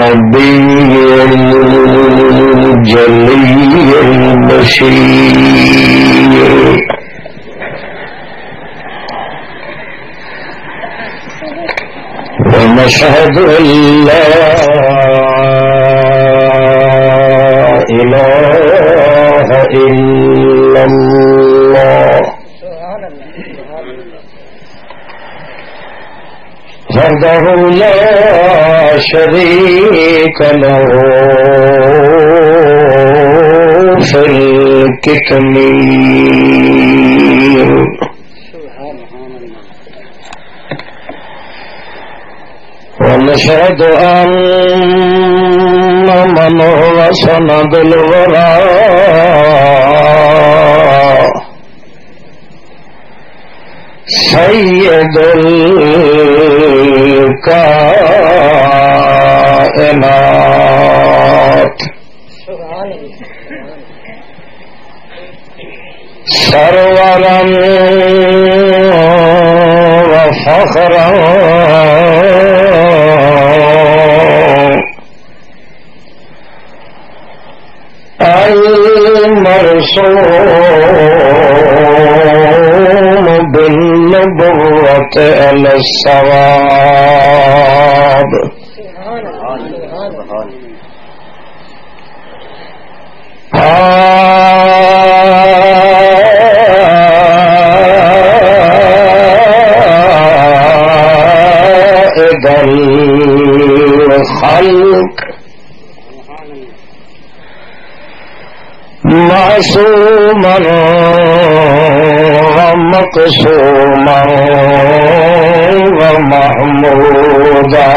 النبي الجلي البشير ونشهد أن لا إله إلا الله وحده لا شريك له في الكتمين ونشهد أن من هو سند الوراء سيد الكائنات سرورا وفخرا المرسوم بالنبوة إلى الصواب عائد الخلق معصوما ومقسوما ومحمودا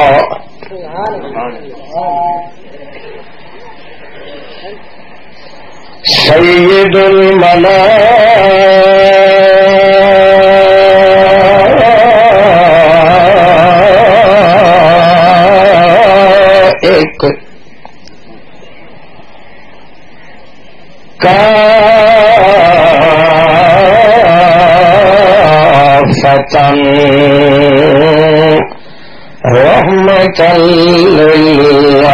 سيد الملائكة كافة رحمة للعالمين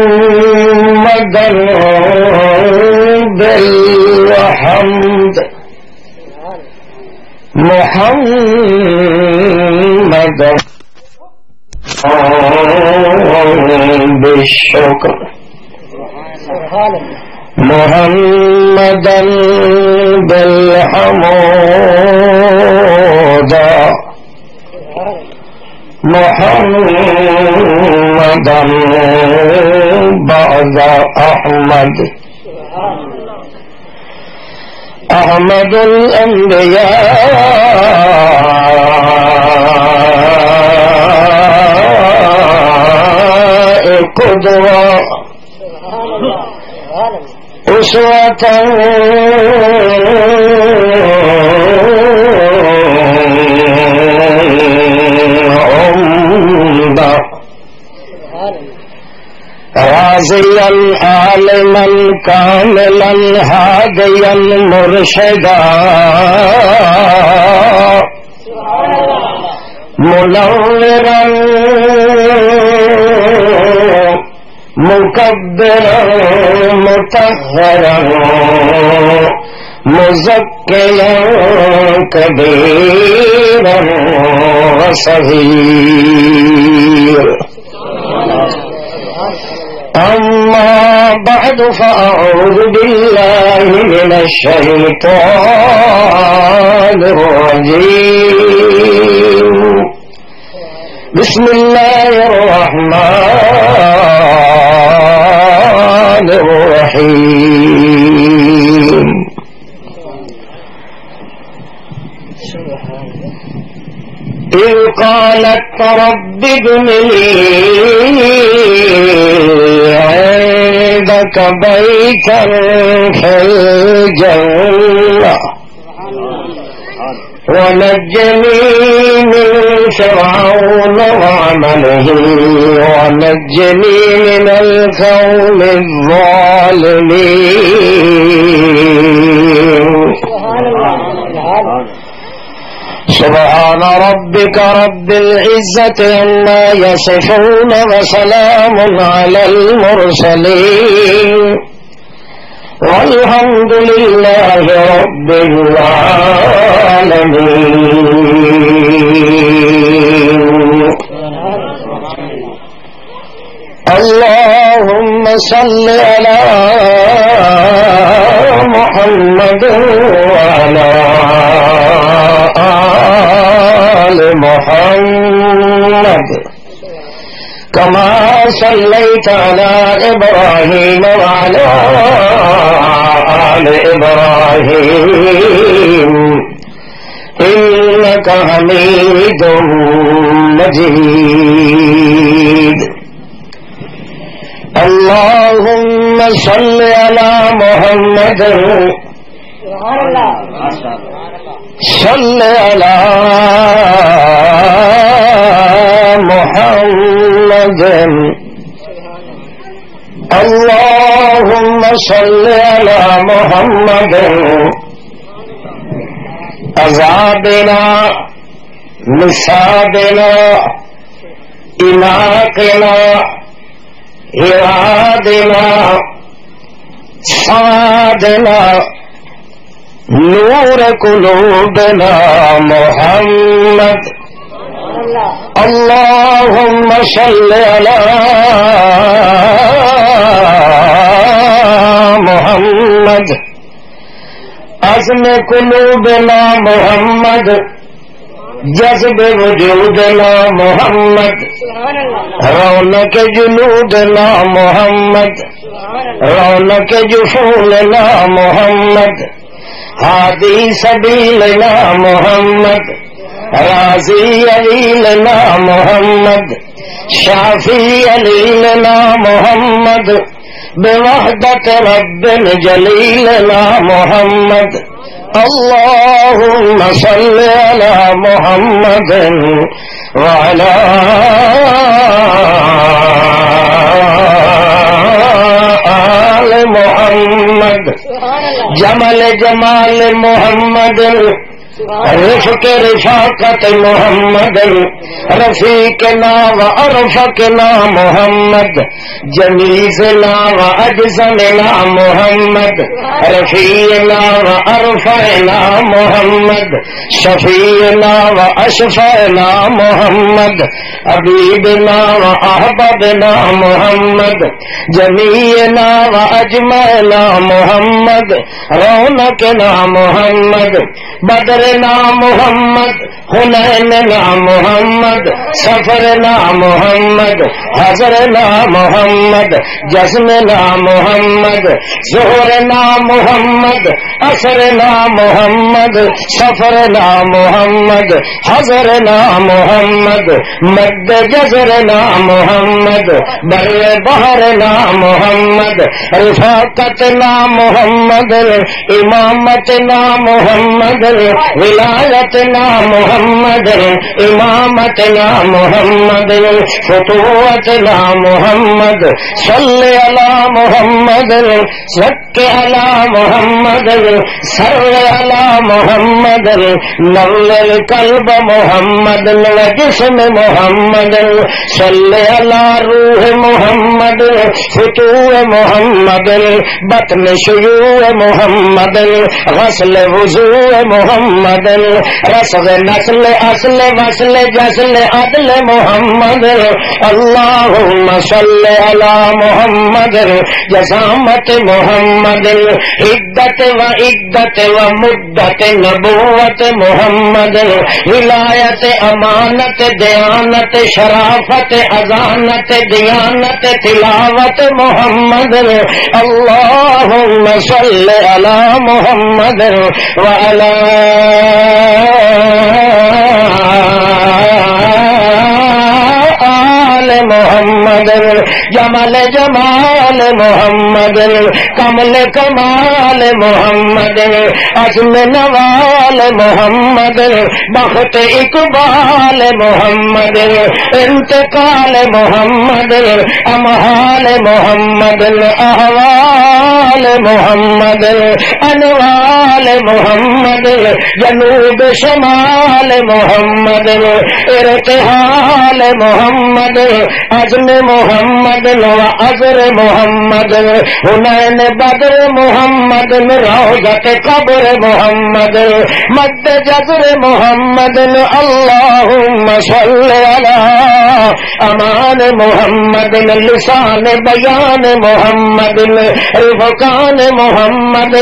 محمد بالحمد محمد بالشكر محمدا بالحمود محمدا بعد أحمد أحمد الأنبياء قدوة أسوة عمدة راضيا عالما كاملا هاديا مرشدا منورا مكبرا مطهرا مزكيا كبيرا وصغيرا أما بعد فأعوذ بالله من الشيطان الرجيم بسم الله الرحمن الرحيم إذ قالت رب ابن لي عندك بيتا في الجنة ونجني من فرعون وعمله ونجني من القوم الظالمين ربك رب العزة عما يصفون وسلام على المرسلين والحمد لله رب العالمين. اللهم صل على محمد وعلى آل محمد كما صليت على إبراهيم وعلى آل إبراهيم إنك حميد مجيد. اللهم صل على محمد صل على محمد. اللهم صل على محمد. عذابنا نصابنا إناقنا إرادنا صادنا نور قلوبنا محمد. اللهم صل على محمد. عزم قلوبنا محمد. جذب وجودنا محمد. رونق جلودنا محمد. رونق جفوننا محمد. هادي سبيلنا محمد. راضي علينا محمد. شافي علينا محمد. بوحدة رب جليلنا محمد. اللهم صل على محمد وعلى آل محمد. جمال جمال محمد. رفق رفاقت محمد. رفیقنا و ارفقنا محمد. جمیزنا و اجزمنا محمد. رفیعنا و ارفعنا محمد. شفیعنا و اشفعنا محمد. حبیبنا و احببنا محمد. جمیعنا و اجمعنا محمد. رونقنا محمد. بدرنا محمد. حنیننا محمد. سفرنا محمد. حضرنا محمد. جزمنا محمد. ظہرنا محمد. عصرنا محمد. سفرنا محمد. حضرنا محمد. مد جزرنا محمد. بر بحرنا محمد. رفاقتنا محمد. امامتنا محمد. ولایتنا محمد. امامتنا محمد. فتوتنا محمد. صل على محمد. زك على محمد. سر على محمد. نور القلب محمد. الجسم محمد. صل على روح محمد. فتوح محمد. بطن شيوع محمد. غسل وضوء محمد. رسل نسل اصل وصل جسل عدل محمد. اللهم صل على محمد. جسامت محمد. عدت و عدت و مدت نبوت محمد. ولایت امانت دیانت شرافت اذانت دیانت تلاوت محمد. اللهم صل على محمد وعلى آل محمد. جمال جمال محمد کمل کمال محمد عزم نوال محمد بخت اقبال محمد انتقال محمد امحال محمد احوال محمد انوال محمد جنوب شمال محمد ارتحال محمد عزم محمد وعذر محمد حنین بدر محمد روضت قبر محمد مد جزر محمد اللهم صل على امان محمد لسان بیان محمد رفقان محمد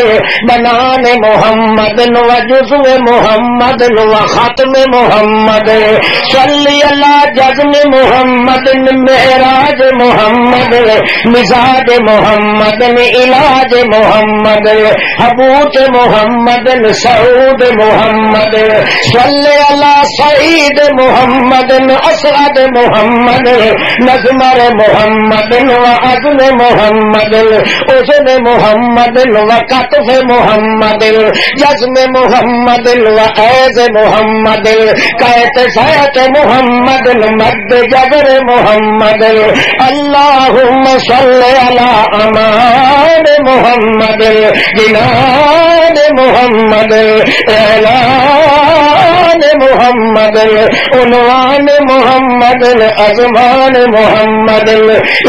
بنان محمد وجزو محمد وختم محمد صلی اللہ جزم محمد معراج محمد مزاج محمد علاج محمد حبوت محمد سعود محمد صلی اللہ سعید محمد اسعد محمد نظمر محمد وعزم محمد اذن محمد وقطف محمد جزم محمد وعیز محمد قیت سیت محمد مد جبر محمد اللہم صلی علی امان محمد جنان محمد اعلان محمد عنوان محمد ازمان محمد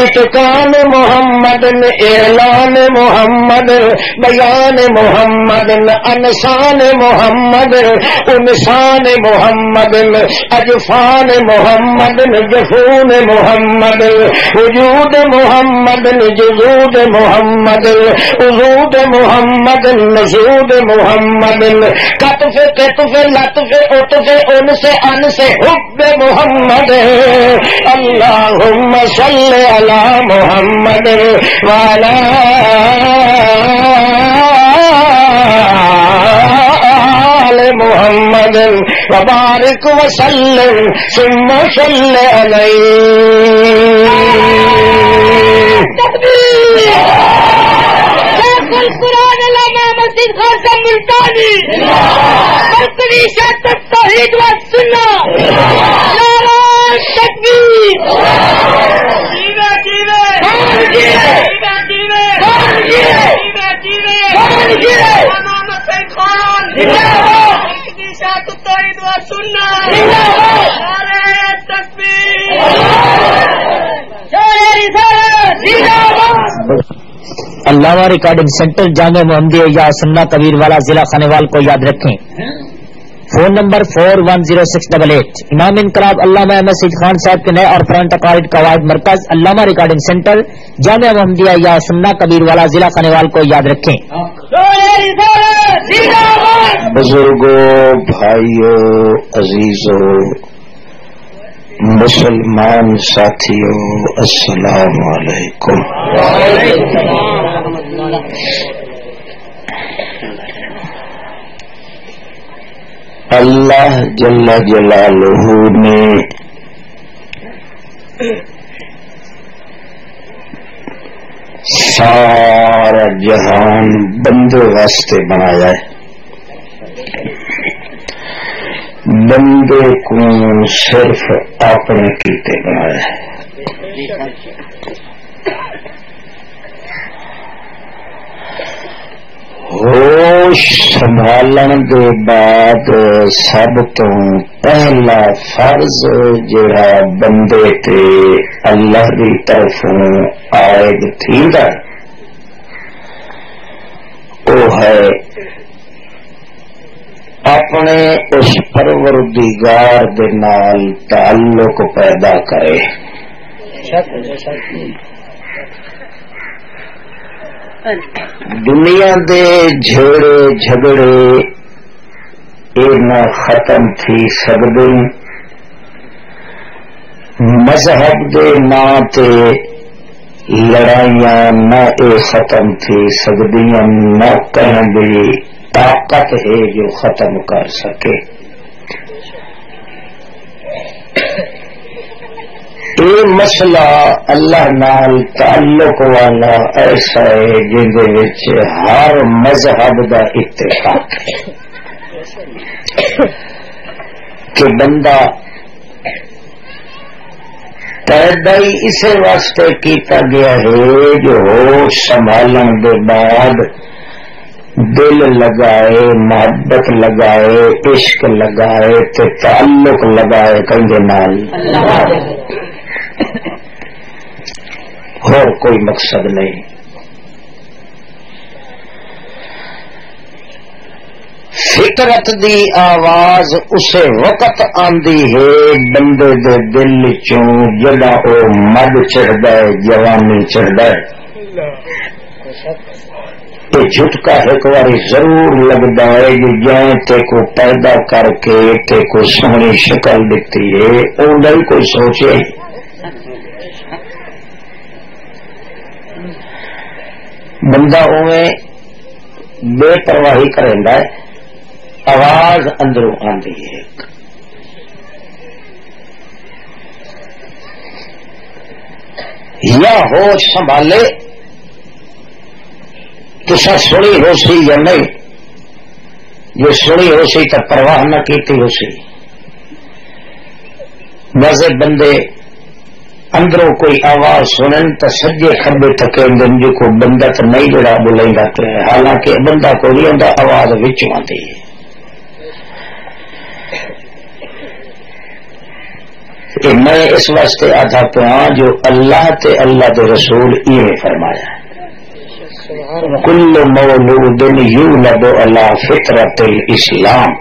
اتقان محمد اعلان محمد بیان محمد انسان محمد انسان محمد اجفان محمد جفون محمد وجود محمد جزود محمد وجود محمد نزود محمد کتف کتف لطف عطف انس انس حب محمد اللهم صل على محمد وعلى آل محمد وبارك وسلم ثم صل عليه القرآن علامہ مسجد خاصہ ملتانی مرکزی شاعت التوحید والسنہ نعرہ تکبیر جیوے جیوے جیوے جیوے جیوے جیوے علامہ مسجد خان مرکزی شاعت التوحید والسنہ نعرہ تکبیر شعر رسالت زندہ باد. علامہ ریکارڈنگ سینٹر جامع محمدیہ یا سنہ کبیر والا ضلع خانوال کو یاد رکھیں. Phone number 410688. امام انقلاب علامہ احمد سید خان صاحب کے نئے اور پرانے تقاریب کا واحد مرکز علامہ ریکارڈنگ سینٹر جامع محمدیہ یا سنہ کبیر والا ضلع خانوال کو یاد رکھیں. بزرگوں، بھائیوں، عزیزوں، مسلمان ساتھیوں، السلام علیکم. اللہ جل جلالہ نے سارا جہان بندے واسطے بنایا ہے. بندے کو صرف اپنے کیتے بنایا ہے. ہوش سنبھالن دے بعد سب تو پہلا فرض جڑا بندے تے اللہ دی طرفوں عائد تھیندا وہ ہے اپنے اس پروردگار دے نال تعلق پیدا کرے. دنیا دے جھیڑے جھگڑے نہ ختم تھی سکدے، مذہب دے نام تے لڑائیاں نہ اے ختم تھی سکدیاں، نہ کہیں بھی طاقت ہے جو ختم کر سکے. یہ مسئلہ اللہ نال تعلق والا ایسا ہے جن ہر مذہب کا اتفاق ہے کہ بندہ پیدا ہی اسی واسطے کیتا گیا ہے جو ہوش سنبھالن کے بعد دل لگائے، محبت لگائے، عشق لگائے تے تعلق لگائے کہیں نال، اور کوئی مقصد نہیں۔ فطرت دی آواز اسے وقت آندی ہے بندے دے دل چوں جدا او مد چڑھدا ہے، جوانی چڑھدا ہے۔ یہ جھٹکا ایک باری ضرور لگتا ہے کہ جائیں تے کو پیدا کر کے تے کو سونی شکل دیتی ہے اوندا ہی کوئی سوچے۔ بندہ اوے بے پرواہی کریندا ہے، آواز اندروں آندی ہے، یا ہوش سنبھالے تو سنی ہو سی یا نہیں، جو سنی ہو سی تو پرواہ نہ کیتی ہو سی۔ بعض بندے اندروں کوئی آواز سنن تو سجے کھبے تھکے جو کو بندہ تو نہیں جڑا بولیندا تے حالانکہ بندہ کو نہیں ہوندا، آواز وچ آندی ہے۔ میں اس واسطے آدھا پیا جو اللہ تے اللہ دے رسول یہ فرمایا ہے، کل مولود یولد علی فطرت الاسلام،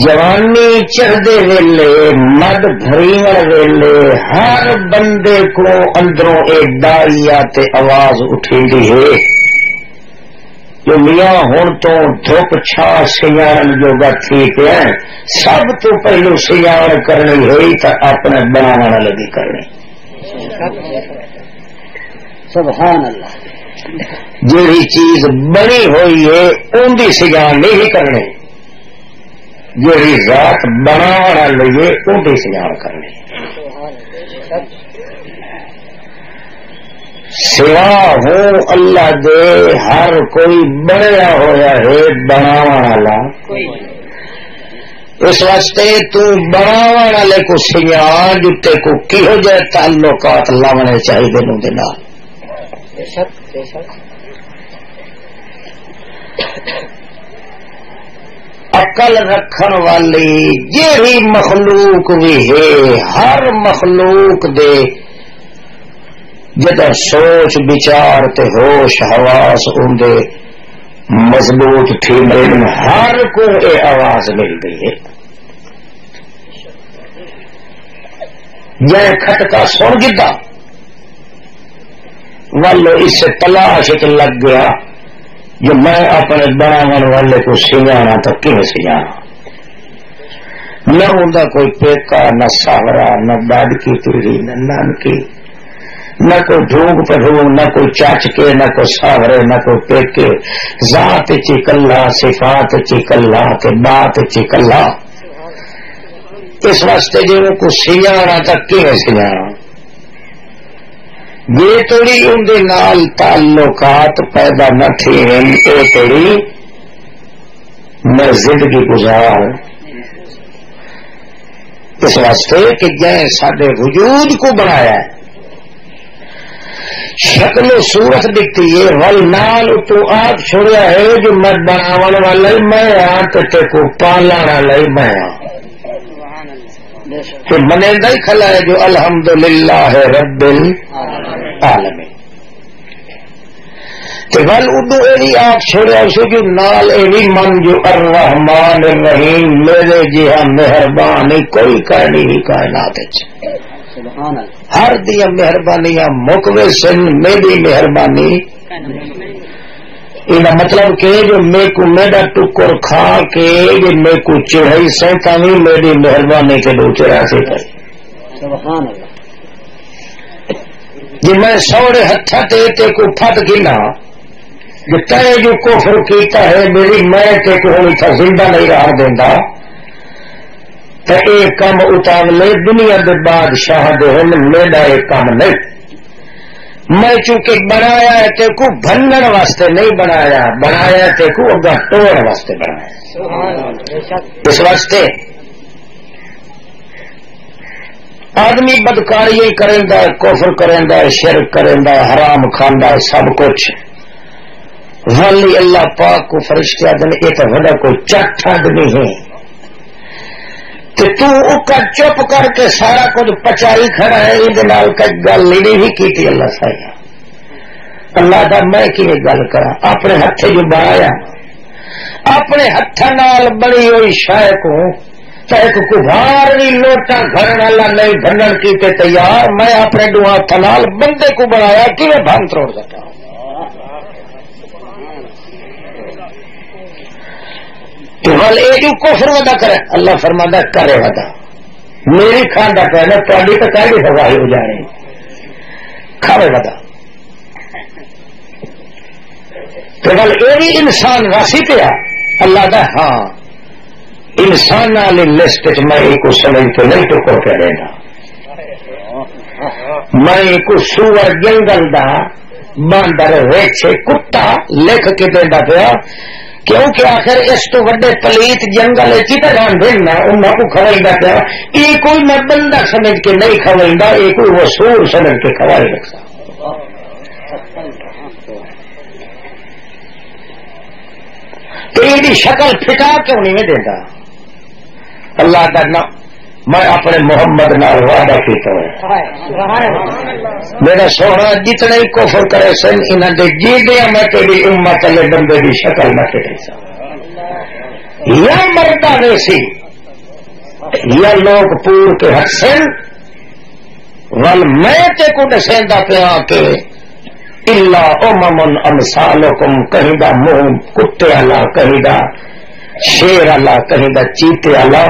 جوانی چڑھدے ویلے مد بھریون ویلے ہر بندے کو اندروں ایک داعیہ تے آواز اٹھیندی ہے جو میاں ہن تو دھوپ چھا سیاڑن جو گھی پیا، سب تو پہلو سیاڑ کرنی ہوئی تو اپنے بنانا لگی کرنی۔ سبحان اللہ۔ جیڑی چیز بنی ہوئی ہے ان کی سجاڑ نہیں کرنی، جیڑی ذات بنانا لئیے ان کی سجاڑ کرنی۔ سوا ہوں اللہ دے ہر کوئی بنیا ہوا ہے بناون والا، اس واسطے تو بناون والے کو سیاں جتے کو کہو جائے تعلقات لاونے چاہیے نو دے نال۔ عقل رکھن والی جیڑی مخلوق بھی ہے، ہر مخلوق دے جدہ سوچ بچار تے ہوش حواس اندے مضبوط تھی دن ہر کو اے آواز مل گئی ہے۔ جائے کھٹکا سن گدا والو اس سے تلاش لگ گیا جو میں اپنے بناون والے کو سجانا تو کیوں سجانا، نہ ہوندا کوئی پیکا نہ ساورا نہ دادکی پیڑی نہ نانکی، نہ کوئی ڈھونگ پڑھونگ نہ کوئی چاچکے نہ کوئی ساورے نہ کوئی پیکے، ذات چکلا صفات چکلا تے بات چکلا۔ اس واسطے جو کو سجانا تک کیوں سجانا، یہ توڑی اندے نال تعلقات پیدا نہ تھی اے توڑی میں زندگی گزار۔ اس واسطے کہ جائیں سارے وجود کو بنایا ہے، شکل و صورت دیکھتی ہے، ول نال تو آپ چھوڑیا ہے جو میں بناون والا میں ہاں تے کو پالن والا میں ہاں، تو منیندا ہی کھلا ہے جو الحمدللہ رب العالمین۔ تو ول ادو ایوی آپ چھوڑیا اسے جو نال ایوی من جو الرحمن الرحیم، میرے جہاں مہربانی کوئی کہنی ہی کائنات ہے، ہر دیا مہربانیاں مکوے سن میری مہربانی۔ یہ مطلب کہ جو میں کو میرا ٹکر کھا کے جو میں کو چڑھائی سے تھی میری مہربانی کے دو چڑھا سے سبحان اللہ۔ جی میں سوڑے ہتھا تے کو پھٹ گنا جو تے جو کفر کیتا ہے میری میں تے کو ہوئی تھا زندہ نہیں رہا دینا، تو یہ کام اتاولے دنیا کے بادشاہ میرا یہ کام نہیں. میں چونکہ بنایا ہے تے کو بننے واسطے نہیں بنایا، بنایا تے کو اگا توڑ واسطے بنایا. اس واسطے آدمی بدکاری کریندا ہے، کفر کریندا ہے، شرک کریندا ہے، حرام کھاندا ہے، سب کچھ ولی اللہ پاک کو فرشتے آدھے یہ تو بڑا کوئی چٹ آدمی ہے تو اکا چپ کر کے سارا کچھ پچائی کھڑا ہے. یہ گل لیڑی بھی کی اللہ سایا اللہ دا میں کی گل کرا اپنے ہاتھ جو بنایا اپنے ہاتھ نال بنی ہوئی شے کو تو ایک کبھار بھی لوٹا گھر والا نہیں بنن کی تیار. میں اپنے دو ہاتھ نال بندے کو بنایا کہ میں بھن توڑ دیتا ہوں. جو کفر ودا کرے اللہ فرماتا کرے ودا میری کھانا کہنا تاری تو کہڑی ہوائی ہو جانی کھاوے ودا. تو گل یہ بھی انسان راسی پیا اللہ دا. ہاں انسان والی لسٹ میں ایک سمجھ کے نہیں ٹکر کے رہنا. میں ایک سور جنگل دا باندر ریچھے کتا لکھ کے دینا پیا کیونکہ آخر اس تو وڈے پلیت جنگل چیتان دینا انہوں کو کھوائیدا پیا. یہ کوئی میں بندہ سمجھ کے نہیں کھوائیدا، یہ کوئی وہ سور سمجھ کے کھوائی رکھتا. تو یہ شکل پھٹا کیوں نہیں دیتا اللہ کا نام. میں اپنے محمد نال وعدہ کیتا ہے میرا سونا جتنے ہی کفر کرے سن انہوں نے جی دیا میں تیری امت والے بندے کی شکل نہ پھٹے سا یا مردہ ویسی یا لوگ پور کے حق سن ول میں تے کو دسیندا پیا کہ الا امم امثالکم کہیں دا منہ کتے والا کہیں دا شیر والا کہیں دا چیتے والا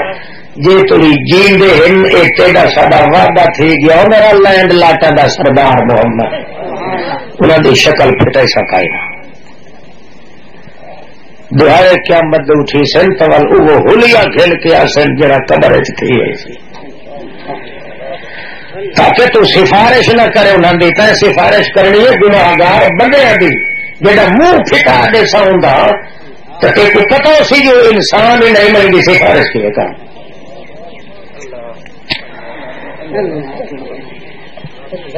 جی تری جیندے ہن اے تیرا ساڈا وعدہ تھی گیا میرا لینڈ لاٹا دا سردار محمد انہاں دی شکل پھٹے سکائی نہ دہائے قیامت اٹھی سن تو وہ ہولیا کھیل کے آسن جڑا قبر وچ تھی ہے تاکہ تو سفارش نہ کرے انہاں دی تے سفارش کرنی ہے گناہگار بندیاں دی جڑا منہ پھٹا دے سوندا تے کو پتہ سی جو انسان ہی نہیں منگی سفارش کیے گا.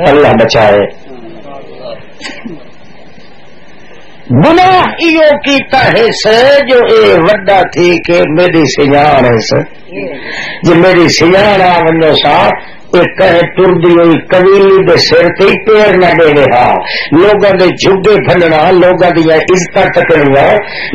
اللہ بچائے. گناہ ایو کیتا ہے سے جو اے وڈا تھی کہ میری سیان ہے سے جو میری سیان آ ونجو سا کہیں ٹردی ہوئی قبیلی دے سر تے پیر نہ دے رہا لوگوں دے جھگے بھننا لوگوں دی عزت تکنیا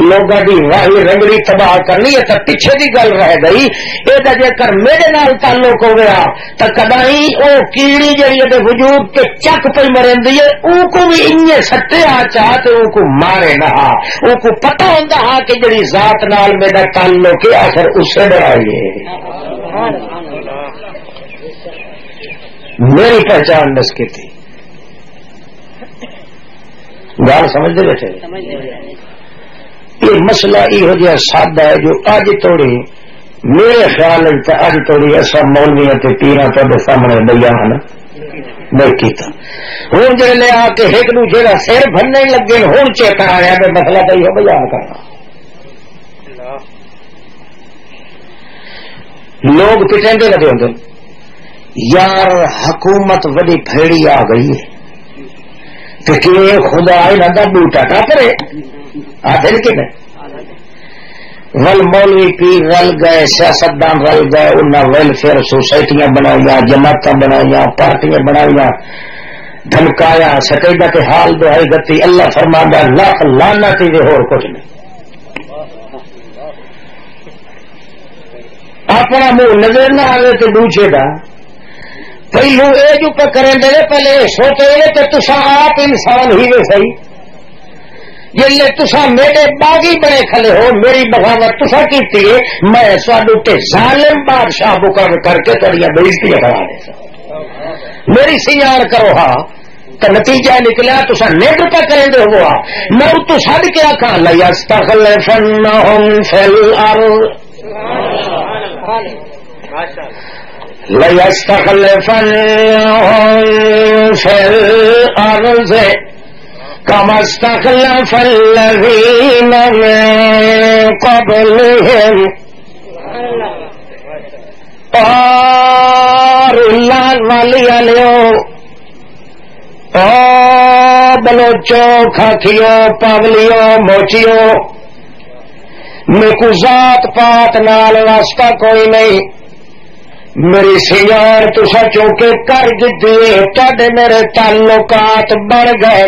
لوگوں دی واہی رنگڑی تباہ کرنی ہے تو پیچھے دی گل رہ گئی. یہ جے کر میرے نال تعلق ہو گیا تو کدائی او کیڑی جڑی دے وجود کے چک پہ مرندی ہے او کو بھی انجے سٹے آ چاہتے او کو مارے نہ او کو پتہ ہوندا ہا کہ جڑی ذات نال میرا تعلق ہے آخر اس سے ڈرائیے. میری پہچان دس کی تھی گال سمجھتے بیٹھے. یہ مسئلہ یہ ہو جائے سادہ ہے جو اج توڑی میرے خیال اج توڑی ایسا مولویاں تے پیراں تے سامنے بیان نہیں کیتا. ہوں جڑے لے آ کے ایک دوسرے کا سر بننے لگے ہوں چیتا آیا کہ مسئلہ تو یہ بیان کرنا. لوگ پٹیندے لگے ہوتے یار حکومت وڈی پھیڑی آ گئی ہے تو کہ خدا نہ بوٹا ٹاپرے آخر کہ ول مولوی پیر رل گئے سیاستدان رل گئے انہیں ویلفیئر سوسائٹیاں بنائی جماعت بنائی پارٹیاں بنائی دھمکایا سکیدا کے حال دہائی گتی. اللہ فرماندا لاکھ لعنت دے ہور کچھ نہیں. اپنا منہ نظر نہ آئے تو دوسرے کا پہلو یہ جو کریں دے پہلے سوچے کہ تسا آپ انسان ہی وے صحیح جلے تسا میرے باغی بڑے کھلے ہو میری بغاوت تسا کیتی ہے میں سوادو تے ظالم بادشاہ مقرر کر کے تڑیاں بےزتی کرا دے سا میری سیان کرو ہاں تو نتیجہ نکلا تسا نیڈ پہ کریں دے ہوا میں تو چھڈ کے آکھاں لیستخلفنہم فی الارض لَيَسْتَخْلِفَنَّهُمْ فِي الْأَرْضِ كَمَا اسْتَخْلَفَ الَّذِينَ مِن قَبْلِهِمْ اور والی علیو بلوچو کھاکھیو پاگلیو موچیو میرے ذات پات نال واسطہ کوئی نہیں میری سیار تسا چونکہ کر دیتی تڈے میرے تعلقات بڑھ گئے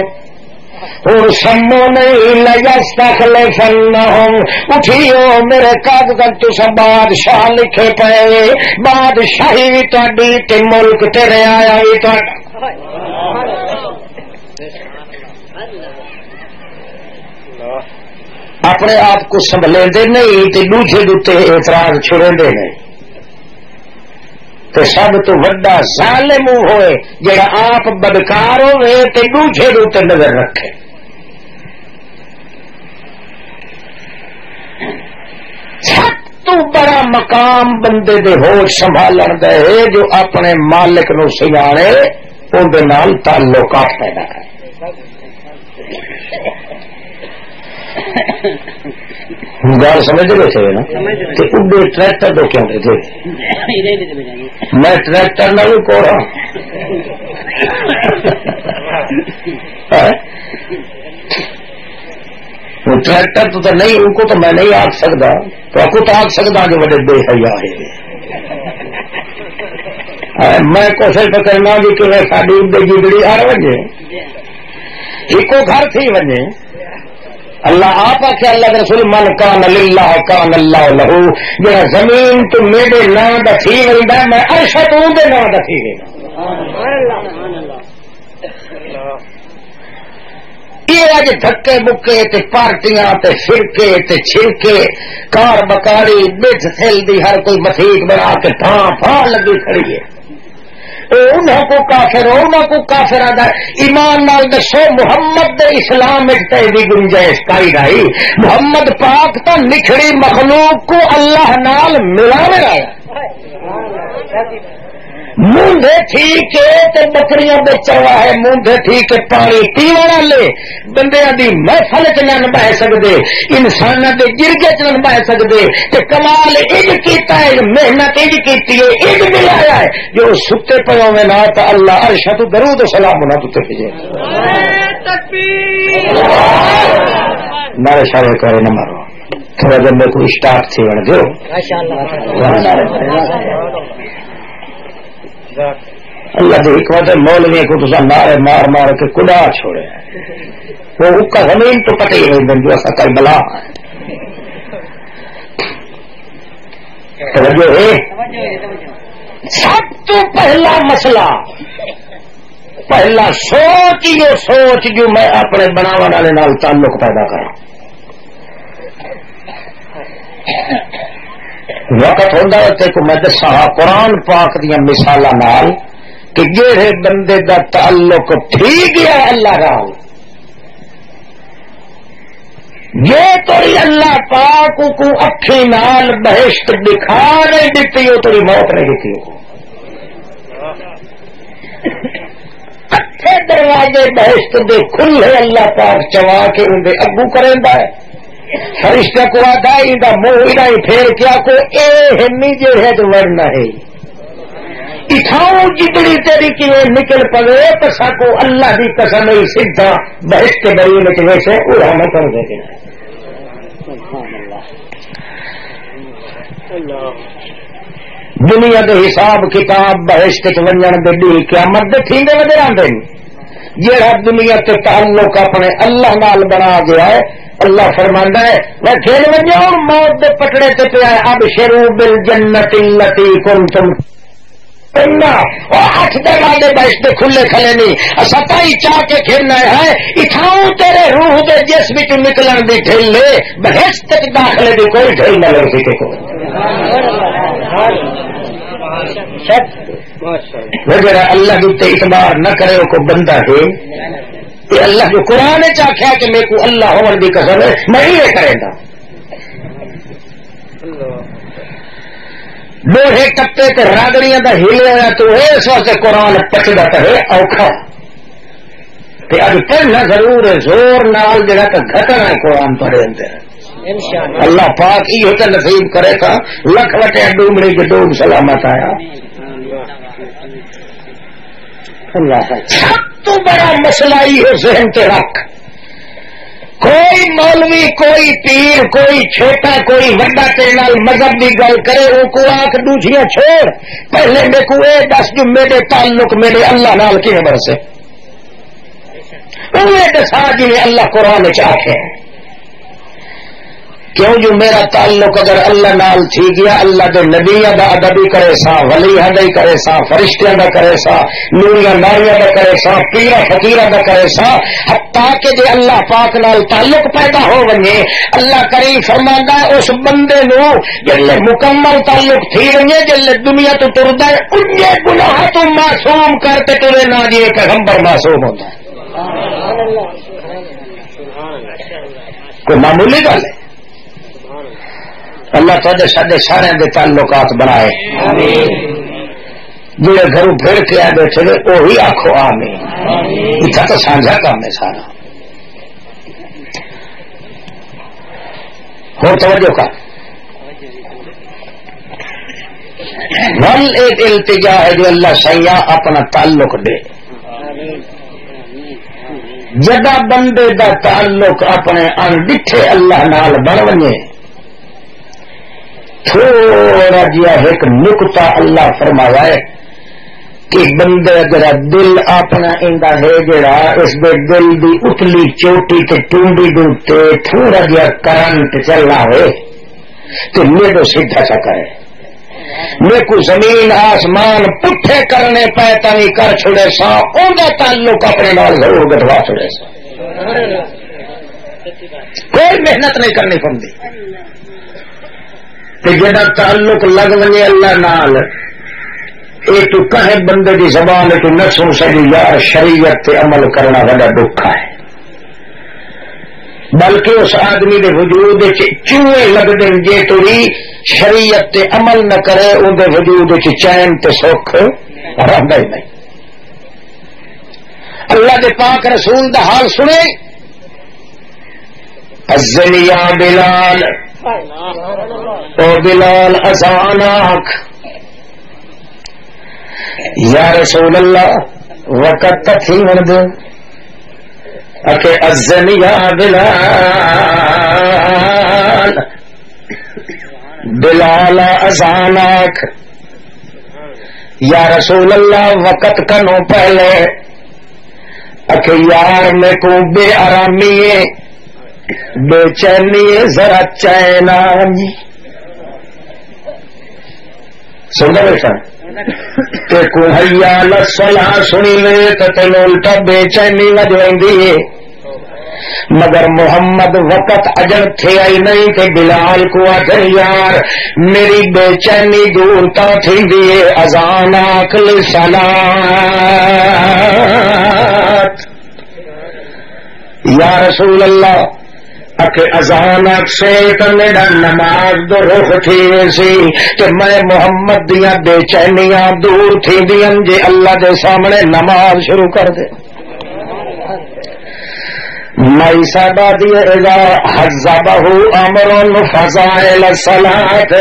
اور سمو نہیں لَيَسْتَخْلِفَنَّهُمْ اٹھیو میرے کاغذ تسا بادشاہ لکھے پے بادشاہی بھی تہاڈی تے ملک تیرے آیا بھی تہاڈا اپنے آپ کو سنبھالے نہیں تے دوجے دوتے اعتراض چھڑے نہیں تے سب تو وڈا ظالم ہوئے جڑا آپ بدکار ہوئے تے دوجے دوتے نظر رکھے سب تو بڑا مقام بندے دے ہوش سنبھالن دے جو اپنے مالک نو سیانے ان دے نال تعلقات پیدا کرے گل سمجھ رہے تھے نا اڈے ٹریکٹر دو کیا تھے میں ٹریکٹر نہ بھی کو رہا ٹریکٹر تو نہیں ان کو تو میں نہیں آگ سکتا تو آپ کو تو آگ سکتا کہ بڑے بے حیا ہے میں کوشش تو کرنا بھی کہ ساری جگڑی ہر وجے ایک گھر تھی وجے اللہ آپ آخیا اللہ کے رسول من کان للہ کان اللہ لہو جہاں زمین تو میرے نام کا تھی ویڈا میں عرش تو دے نام کا تھی ویڈا یہ اج دھکے مکے تے پارٹیاں تے فرقے تے چھڑکے کار بکاری بچ تھل دی ہر کوئی مسیح بنا کے تھاں پھاں لگی کھڑی ہے انہوں کو کافر انہوں کو کافر آدھا ایمان نال دسو محمد دے اسلام اجتے دی گنجائش کائی رہی محمد پاک تا نکھڑی مخلوق کو اللہ نال ملانے آیا مونڈے ٹھیک ہے بکریاں بیچوا ہے مونڈے ٹھیک ہے پانی پینے والے بندیاں دی محفل چ نہ نبھا سکتے انساناں دے جرگے چ نہ نبھا سکتے تے کمال اج کیتا ہے محنت اج کیتی ہے اج ملایا ہے جو ستے پیو میں نہ تا اللہ عرش تو درود و سلام نہ تو بھیجے تکبیر نعرہ شاہ کرے نہ مارو تھوڑا جب میں کو اسٹارٹ تھی وڑ دیو ماشاءاللہ اللہ کی حکمت مولوی کو تو نعرے مار مار کے کدا چھوڑے وہ کا زمین تو پتہ ہی نہیں جو ایسا کل بلا ہے سب تو پہلا مسئلہ پہلا سوچ جو میں اپنے بناون والے نال تعلق پیدا کرا وقت ہوتا ہے کہ میں دسا قرآن پاک دیا مثال نال کہ جہے بندے دا تعلق ٹھیک ہے اللہ نال یہ تیری اللہ پاک کو اکھی نال بہشت دکھا نہیں دیتی ہو تیری موت نہیں دیتی ہو اٹھے دروازے بہشت دے کھلے اللہ پاک چوا کے ان دے اگو کریندا ہے فرشتہ کو آدھائی دا منہ ادائی پھیر کیا کو اے ہمی جو ہے تو ورنہ ہے اتھاؤں جتنی تیری کی نکل پڑے تو ساکو اللہ دی قسم ہی سدھا بہشت کے بری میں چلے سے اڑانا کر دے گا دنیا دے حساب کتاب بہشت کے ونجن دے دی قیامت دے تھیندے ودے آندے جہاں دنیا تے تعلق اپنے اللہ نال بنا گیا ہے اللہ فرماندا ہے میں کھیل ونجو موت دے پٹڑے تے پیا اب شروع بالجنت التی کنتم اور 8 دروازے بہشت دے کھلے کھلے نہیں ستائی چاہ کے کھیلنا ہے اتھاؤں تیرے روح دے جسم وچ نکلن دی ڈھل بہشت تک داخلے دی کوئی ڈھل نہ لگ سکے وغیرہ اللہ کی اعتبار نہ کرے کو بندہ ہے کہ اللہ جو قرآن چاہیا کہ میرے کو اللہ ہون دی قسم ہے میں یہ کرے گا لوہے کتے تے راگڑیاں دا ہلے ہوا تو اس واسطے قرآن پچدا ہے اوکھا تے اج پڑھنا ضرور ہے زور نال جڑا تے گھٹنا ہے قرآن پڑھے اندر اللہ پاک یہ تے نصیب کرے تھا لکھ وٹے ڈومڑی کے ڈوب سلامت آیا اللہ سب تو بڑا مسئلہ یہ ذہن تے رکھ کوئی مولوی کوئی پیر کوئی چھوٹا کوئی وڈا تیرے مذہب کی گل کرے وہ کو آنکھ دوسریاں چھوڑ پہلے میرے کو یہ دس جو میرے تعلق میرے اللہ نال کی خبر سے انہیں دسا جی اللہ قرآن چاہے کیوں جو میرا تعلق اگر اللہ نال تھی گیا اللہ دے نبی دا ادب ہی کرے سا ولی دا ہی کرے سا فرشتیاں دا کرے سا نوریاں ناریاں دا کرے سا پیرا فقیراں دا کرے سا حتیٰ کہ جے اللہ پاک نال تعلق پیدا ہو ونجے اللہ کریم فرماندا ہے اس بندے نو جلے مکمل تعلق تھی ونجے جلے دنیا تو ٹردا ہے انجے گناہ تو معصوم کرتے ٹرے نہ جی پیغمبر معصوم ہوندا ہے کوئی معمولی گل ہے اللہ تے سارے سارے دے تعلقات بنائے جڑے گھروں پھر کے آ بیٹھے وہی آخو آمین اتنا تو سانجھا کام ہے سارا ہو توجہ کا ول ایک التجا ہے جو اللہ سیاح اپنا تعلق دے جدا بندے دا تعلق اپنے انڈٹھے اللہ نال بن ونے تھوڑا جہا ایک نقطہ اللہ فرمایا ہے کہ بندے جڑا دل اپنا اندا ہے جڑا اس دے دل دی اتلی چوٹی تے ٹونڈی دے تے تھوڑا جہا کرنٹ چلنا ہوئے تو میرے سیدھا سا کرے میں کو زمین آسمان پٹھے کرنے پہ تانی کر چھوڑے سا اوندا تعلق اپنے نال ضرور گٹوا چھوڑے سا کوئی محنت نہیں کرنی پڑتی جڑا تعلق لگ ونے اللہ نال اے تو کہے بندے دی زبان تو نفسوں سے یار شریعت تے عمل کرنا بڑا دکھا ہے بلکہ اس آدمی دے وجود چوہے لگ دیں جے توڑی شریعت تے عمل نہ کرے ان دے وجود چین تے سکھ رہندا ہی نہیں اللہ دے پاک رسول دا حال سنے اذن یا بلال او بلال اذان آنکھ یا رسول اللہ وقت تھی ورد اکے اذن یا بلال بلال اذان آنکھ یا رسول اللہ وقت کنو پہلے اکے یار میں کو بے آرامی ہے بے چینی ذرا چین آنی سننا بیٹا تے کو حیا للصلاۃ سنی لے تے تینوں الٹا بے چینی وجوندی ہے مگر محمد وقت اجر تھے آئی نہیں کہ بلال کو آخر یار میری بے چینی دور تا تھی دیے اذان آکل صلاۃ یا رسول اللہ اکے اذان سے میرا نماز دو رخ تھی سی کہ میں محمد دیا بے چینیاں دور تھی دیا جی اللہ دے سامنے نماز شروع کر دے مائی ساڈا دیے اذا حزبہ امر فضائل الصلاۃ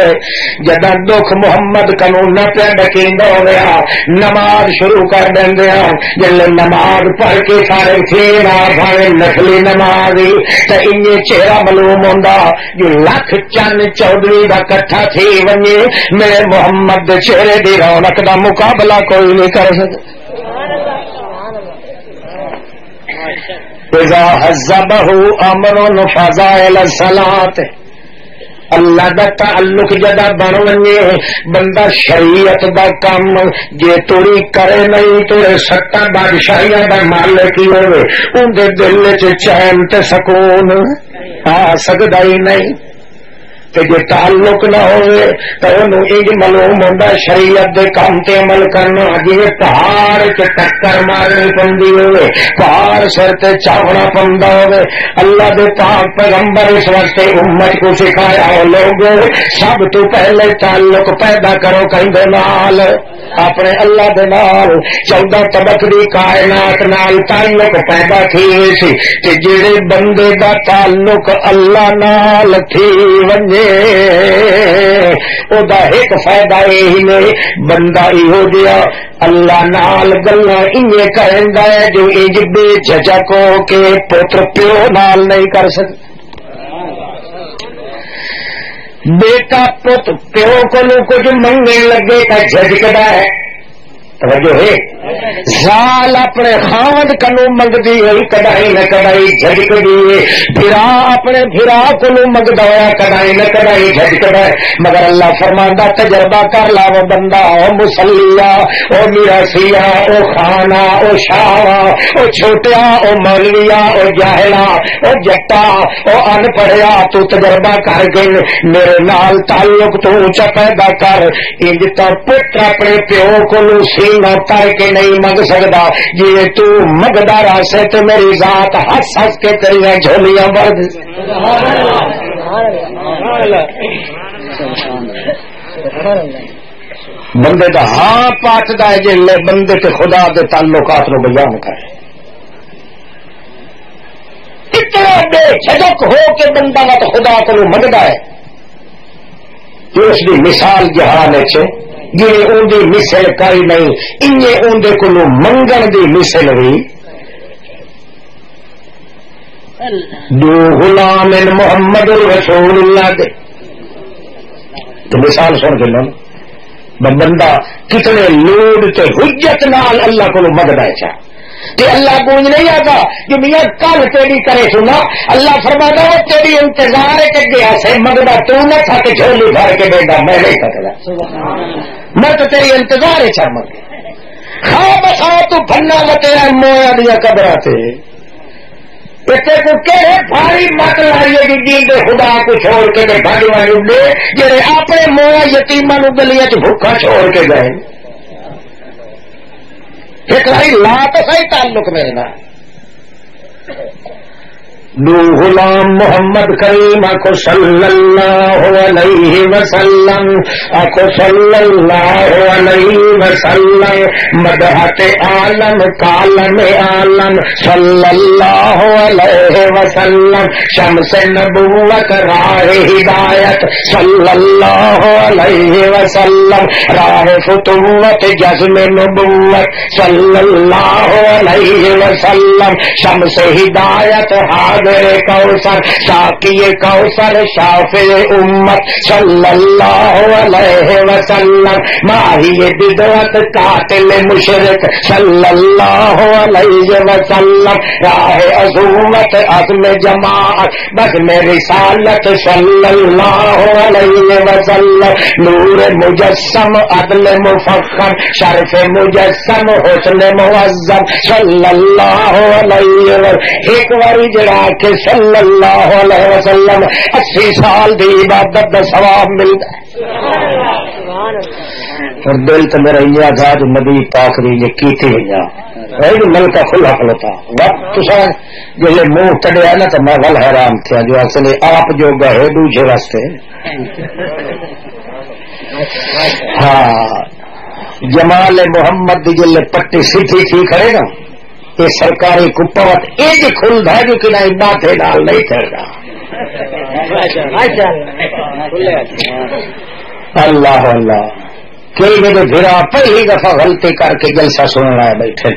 جدا دکھ محمد کنو نہ پہ ڈکیندا ہویا نماز شروع کر دیندیا جل نماز پڑھ کے سارے تھینا بھاوے نفلی نماز تے انہی چہرہ معلوم ہوندا جو لاکھ چن چودھری دا کٹھا تھی ونجے میرے محمد دے چہرے دی رونق دا مقابلہ کوئی نہیں کر سکدا اذا حزبہ امر فضائل الصلاۃ اللہ دا تعلق جدا بن ونے بندہ شریعت دا کام جے توڑی کرے نہیں تو سٹا بادشاہیاں دا مالک ہی ہوے اون دے دل وچ چین تے سکون آ سکدا ہی نہیں جے تعلق نہ ہوئے تو انہوں انج معلوم ہوتا شریعت دے کام تے عمل کرنا جی پہاڑ چ ٹکر مارنی پندی ہوئے پہاڑ سر تے چاونا پندا ہوئے اللہ دے پاک پیغمبر اس واسطے امت کو سکھایا ہو لوگوں سب تو پہلے تعلق پیدا کرو کہیں نال اپنے اللہ دے نال 14 طبق دی کائنات نال تعلق پیدا کیے سی تے جڑے بندے دا تعلق اللہ نال تھی ونجے او دا ایک فائدہ یہی نے بندہ ہو گیا اللہ نال گلاں انجے کرندا ہے جو انج بے جھجک ہو کے پتر پیو نال نہیں کر سکتا بیٹا پت پیو کو کچھ منگنے لگے کا جھجکدا ہے توجہ ہے زال اپنے خاوند کنو منگدی ہوئی کدائی نہ کدائی جھجکدی ہے بھرا اپنے بھرا کو منگدا ہوا کدائی نہ کدائی جھجکدا ہے مگر اللہ فرماندا تجربہ کر لا وہ بندہ او مسلیا او میراسیا او خانا او شاوا او چھوٹیا او مولویا او جاہلا او جٹا او ان پڑھیا تو تجربہ کر کے میرے نال تعلق تو اونچا پیدا کر انج تا پتر اپنے پیو کو نہ پڑھ کے نہیں منگ سکتا جی تو مگدا راسے تو میری ذات ہس ہس کے تیریاں جھولیاں بھر بندے کا ہاں پاٹتا ہے جی بندے کے خدا کے تعلقات نو بیان کرے اتنا بے جھجک ہو کے بندہ مت خدا کو منگتا ہے کہ اس کی مثال جہان جی ان کی مثل کئی نہیں انجے اندر کو منگن کی مثل بھی دو غلام محمد رسول اللہ دے تو مثال سن کے لو بندہ کتنے لوڈ تے حجت نال اللہ کو منگتا ہے کہ اللہ گونج نہیں آتا کہ میاں کل تیری کرے سنا اللہ فرماتا وہ تیری انتظار ہے کہ گیا سے مگدا تو نہ تھا کہ جھولی بھر کے بیٹا میں نہیں سکتا میں تو تیری انتظار ہے چاہ مگ خواہ بخا تو بھنا و تیرا مویا دیا قبراتے اتنے کو کہے بھاری مت لائیے کہ دین دے خدا کو چھوڑ کے دے بھاڑی والے دے جڑے اپنے مویا یتیماں نو گلیاں چ بھوکا چھوڑ کے گئے ایک لائی لا تو صحیح تعلق میرے نا دو غلام محمد کریم آخو صلی اللہ علیہ وسلم آخو صلی اللہ علیہ وسلم مدحت عالم کالم عالم صلی اللہ علیہ وسلم شمس نبوت راہ ہدایت صلی اللہ علیہ وسلم راہ فتوت جزم نبوت صلی اللہ علیہ وسلم شمس ہدایت حاضر کوثر ساقی کوثر شافع امت صلی اللہ علیہ وسلم ماہی بدعت قاتل مشرک صلی اللہ علیہ وسلم راہ عظمت عزم جماعت بزم رسالت صلی اللہ علیہ وسلم نور مجسم عدل مفخم شرف مجسم حسن معظم صلی اللہ علیہ وسلم ایک باری جڑا کہ صلی اللہ علیہ وسلم 80 سال دی عبادت دا ثواب ملتا ہے اور دل تو میرا یہ آزاد نبی پاک نے یہ کیتے ہوئی مل کا کھلا کھلوتا وقت جیسے منہ کڈیا نا تو میں ول حیران تھا جو اصل آپ جو گئے دوسرے واسطے ہاں جمال محمد دی جلے پٹی سیدھی تھی کھڑے نا یہ سرکاری کپوت ایک کھل ہے جو کہ نہ بات ڈال نہیں چڑھتا اللہ اللہ کئی میرے بھیڑا پہلی دفعہ غلطی کر کے جلسہ سننا ہے بیٹھے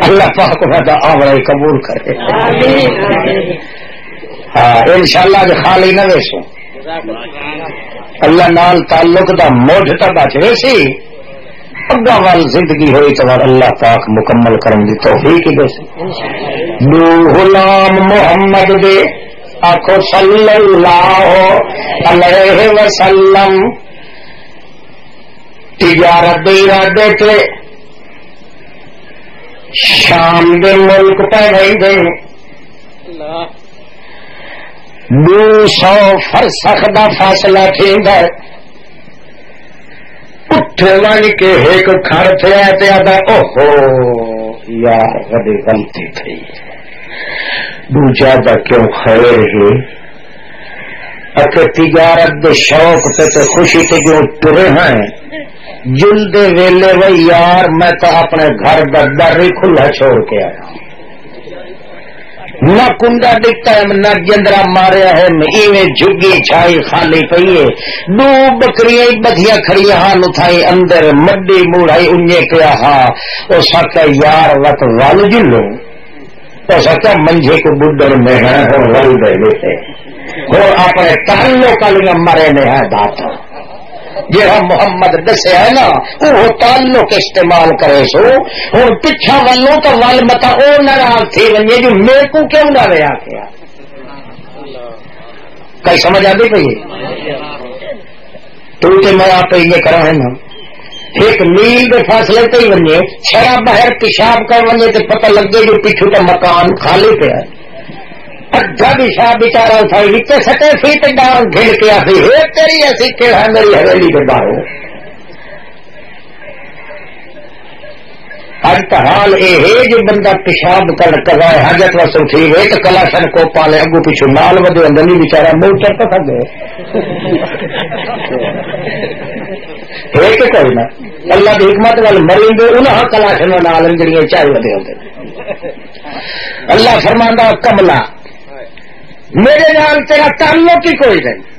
اللہ پاک وعدہ آوڑے قبول کرے ہاں انشاءاللہ جو خالی نہ ویسوں اللہ نال تعلق دا موجھ تا بچ ویسی اگا وال زندگی ہوئی تو اللہ پاک مکمل کرن دی توفیق دے دو غلام محمد دے آخو صلی اللہ علیہ وسلم تجارت دے ارادے تے شام دے ملک پہ گئی دے 200 فرسخ دا فاصلہ تھیندا اٹھے ون کے ایک کھڑ تھیا تے آدا اوہو یار وڈی غلطی تھی دوجا دا کیوں خیر ہے اکے تجارت دے شوق تے خوشی تے جو ٹرے ہیں جلدے ویلے وہی یار میں تو اپنے گھر دا در ہی کھلا چھوڑ کے آیا نہ کنڈا ڈگتا ہے نہ جندرا ماریا ہے ایویں جھگی چھائی خالی پئی ہے 2 بکریاں بدھیاں کھڑی ہاں اٹھائی اندر مڈی موڑائی انجے پیا ہاں او سکا یار وقت ول جلو او سکا منجے کو بڈر میں ہے ہو ول دے بیٹھے ہو اپنے تعلق والیاں مرے نے ہے داتا جہاں محمد دسے ہے نا وہ تعلق استعمال کرے سو ہوں پچھا ولو تو ول متا وہ ناراض تھی ونجے جو میرے کو کیوں نہ رہا کیا کئی سمجھ آتی پی تو میں آپ یہ کرا ہے نا 1 میل کے فاصلے تے ہی ونجے چھڑا باہر پیشاب کر ونجے تو پتہ لگے جو پیچھو کا مکان خالی پہ ہے اگا پیشاب بچارا اٹھائی وچے سٹے فیٹ ڈال گھڑ کے آئی ہے تیری ایسی کہ ہے میری حویلی کے باہر اج تو حال یہ ہے جو بندہ پیشاب کر کروائے حاجت واسطے اٹھی گئے تو کلاشن کو پالے اگو پیچھو نال ودے اندر نہیں بچارا منہ چڑھتا تھا گئے ہے کہ کوئی نہ اللہ کی حکمت وال مریں گے انہاں کلاشن نال جڑیاں چاہے ودے ہوندے اللہ فرماندا کملا میرے نال تیرا تعلق ہی کوئی نہیں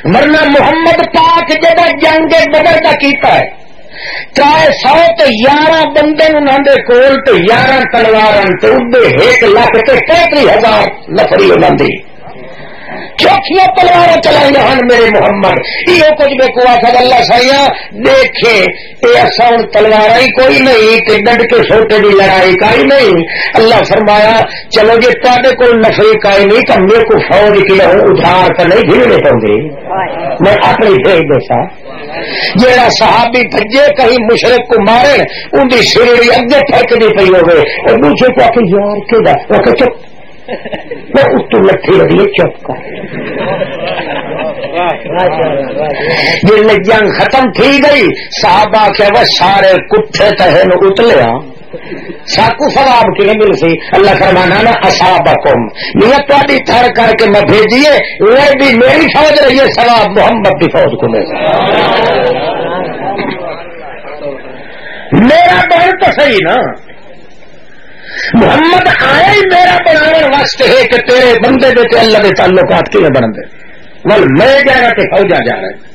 ورنہ محمد پاک جڑا جنگ بدر کا کیتا ہے 311 بندے انہوں نے کول تو 11 تلوار تو 1,35,000 نفری انہوں نے چوکھیاں تلوار چلائی ہن میرے محمد یہ کچھ بے کو آخر اللہ سائیا دیکھے یہ آسان تلوار ہی کوئی نہیں کہ ڈنڈ کے سوٹے کی لڑائی کا ہی نہیں اللہ فرمایا چلو جی تے کو نفری کا ہی نہیں تو میرے کو فوج کی ادھار تو نہیں بھیڑنے پاؤں میں اپنی بھیج دیسا جہاں صحابی بھجے کہیں مشرق کو مارے ان کی سیڑھی اگے پھینکنی پی ہوگی اور دوسرے کو آ کے یار کہ چپ میں اس تو لٹھی رہی چپ کر جن جنگ ختم تھی گئی صحابہ کے وہ سارے کٹھے تہن اتلیا ساکو ثواب کی نہیں مل سی اللہ فرمانا نا اصابکم نیت تاری تھر کر کے میں بھیجیے وہ بھی میری فوج رہی ہے ثواب محمد کی فوج کو مل میرا بہن تو صحیح نا محمد آیا ہی میرا بنانے واسطے ہے کہ تیرے بندے بیٹے اللہ کے تعلقات کی بن دے ول میں جا رہا کہ فوجا جا رہا ہے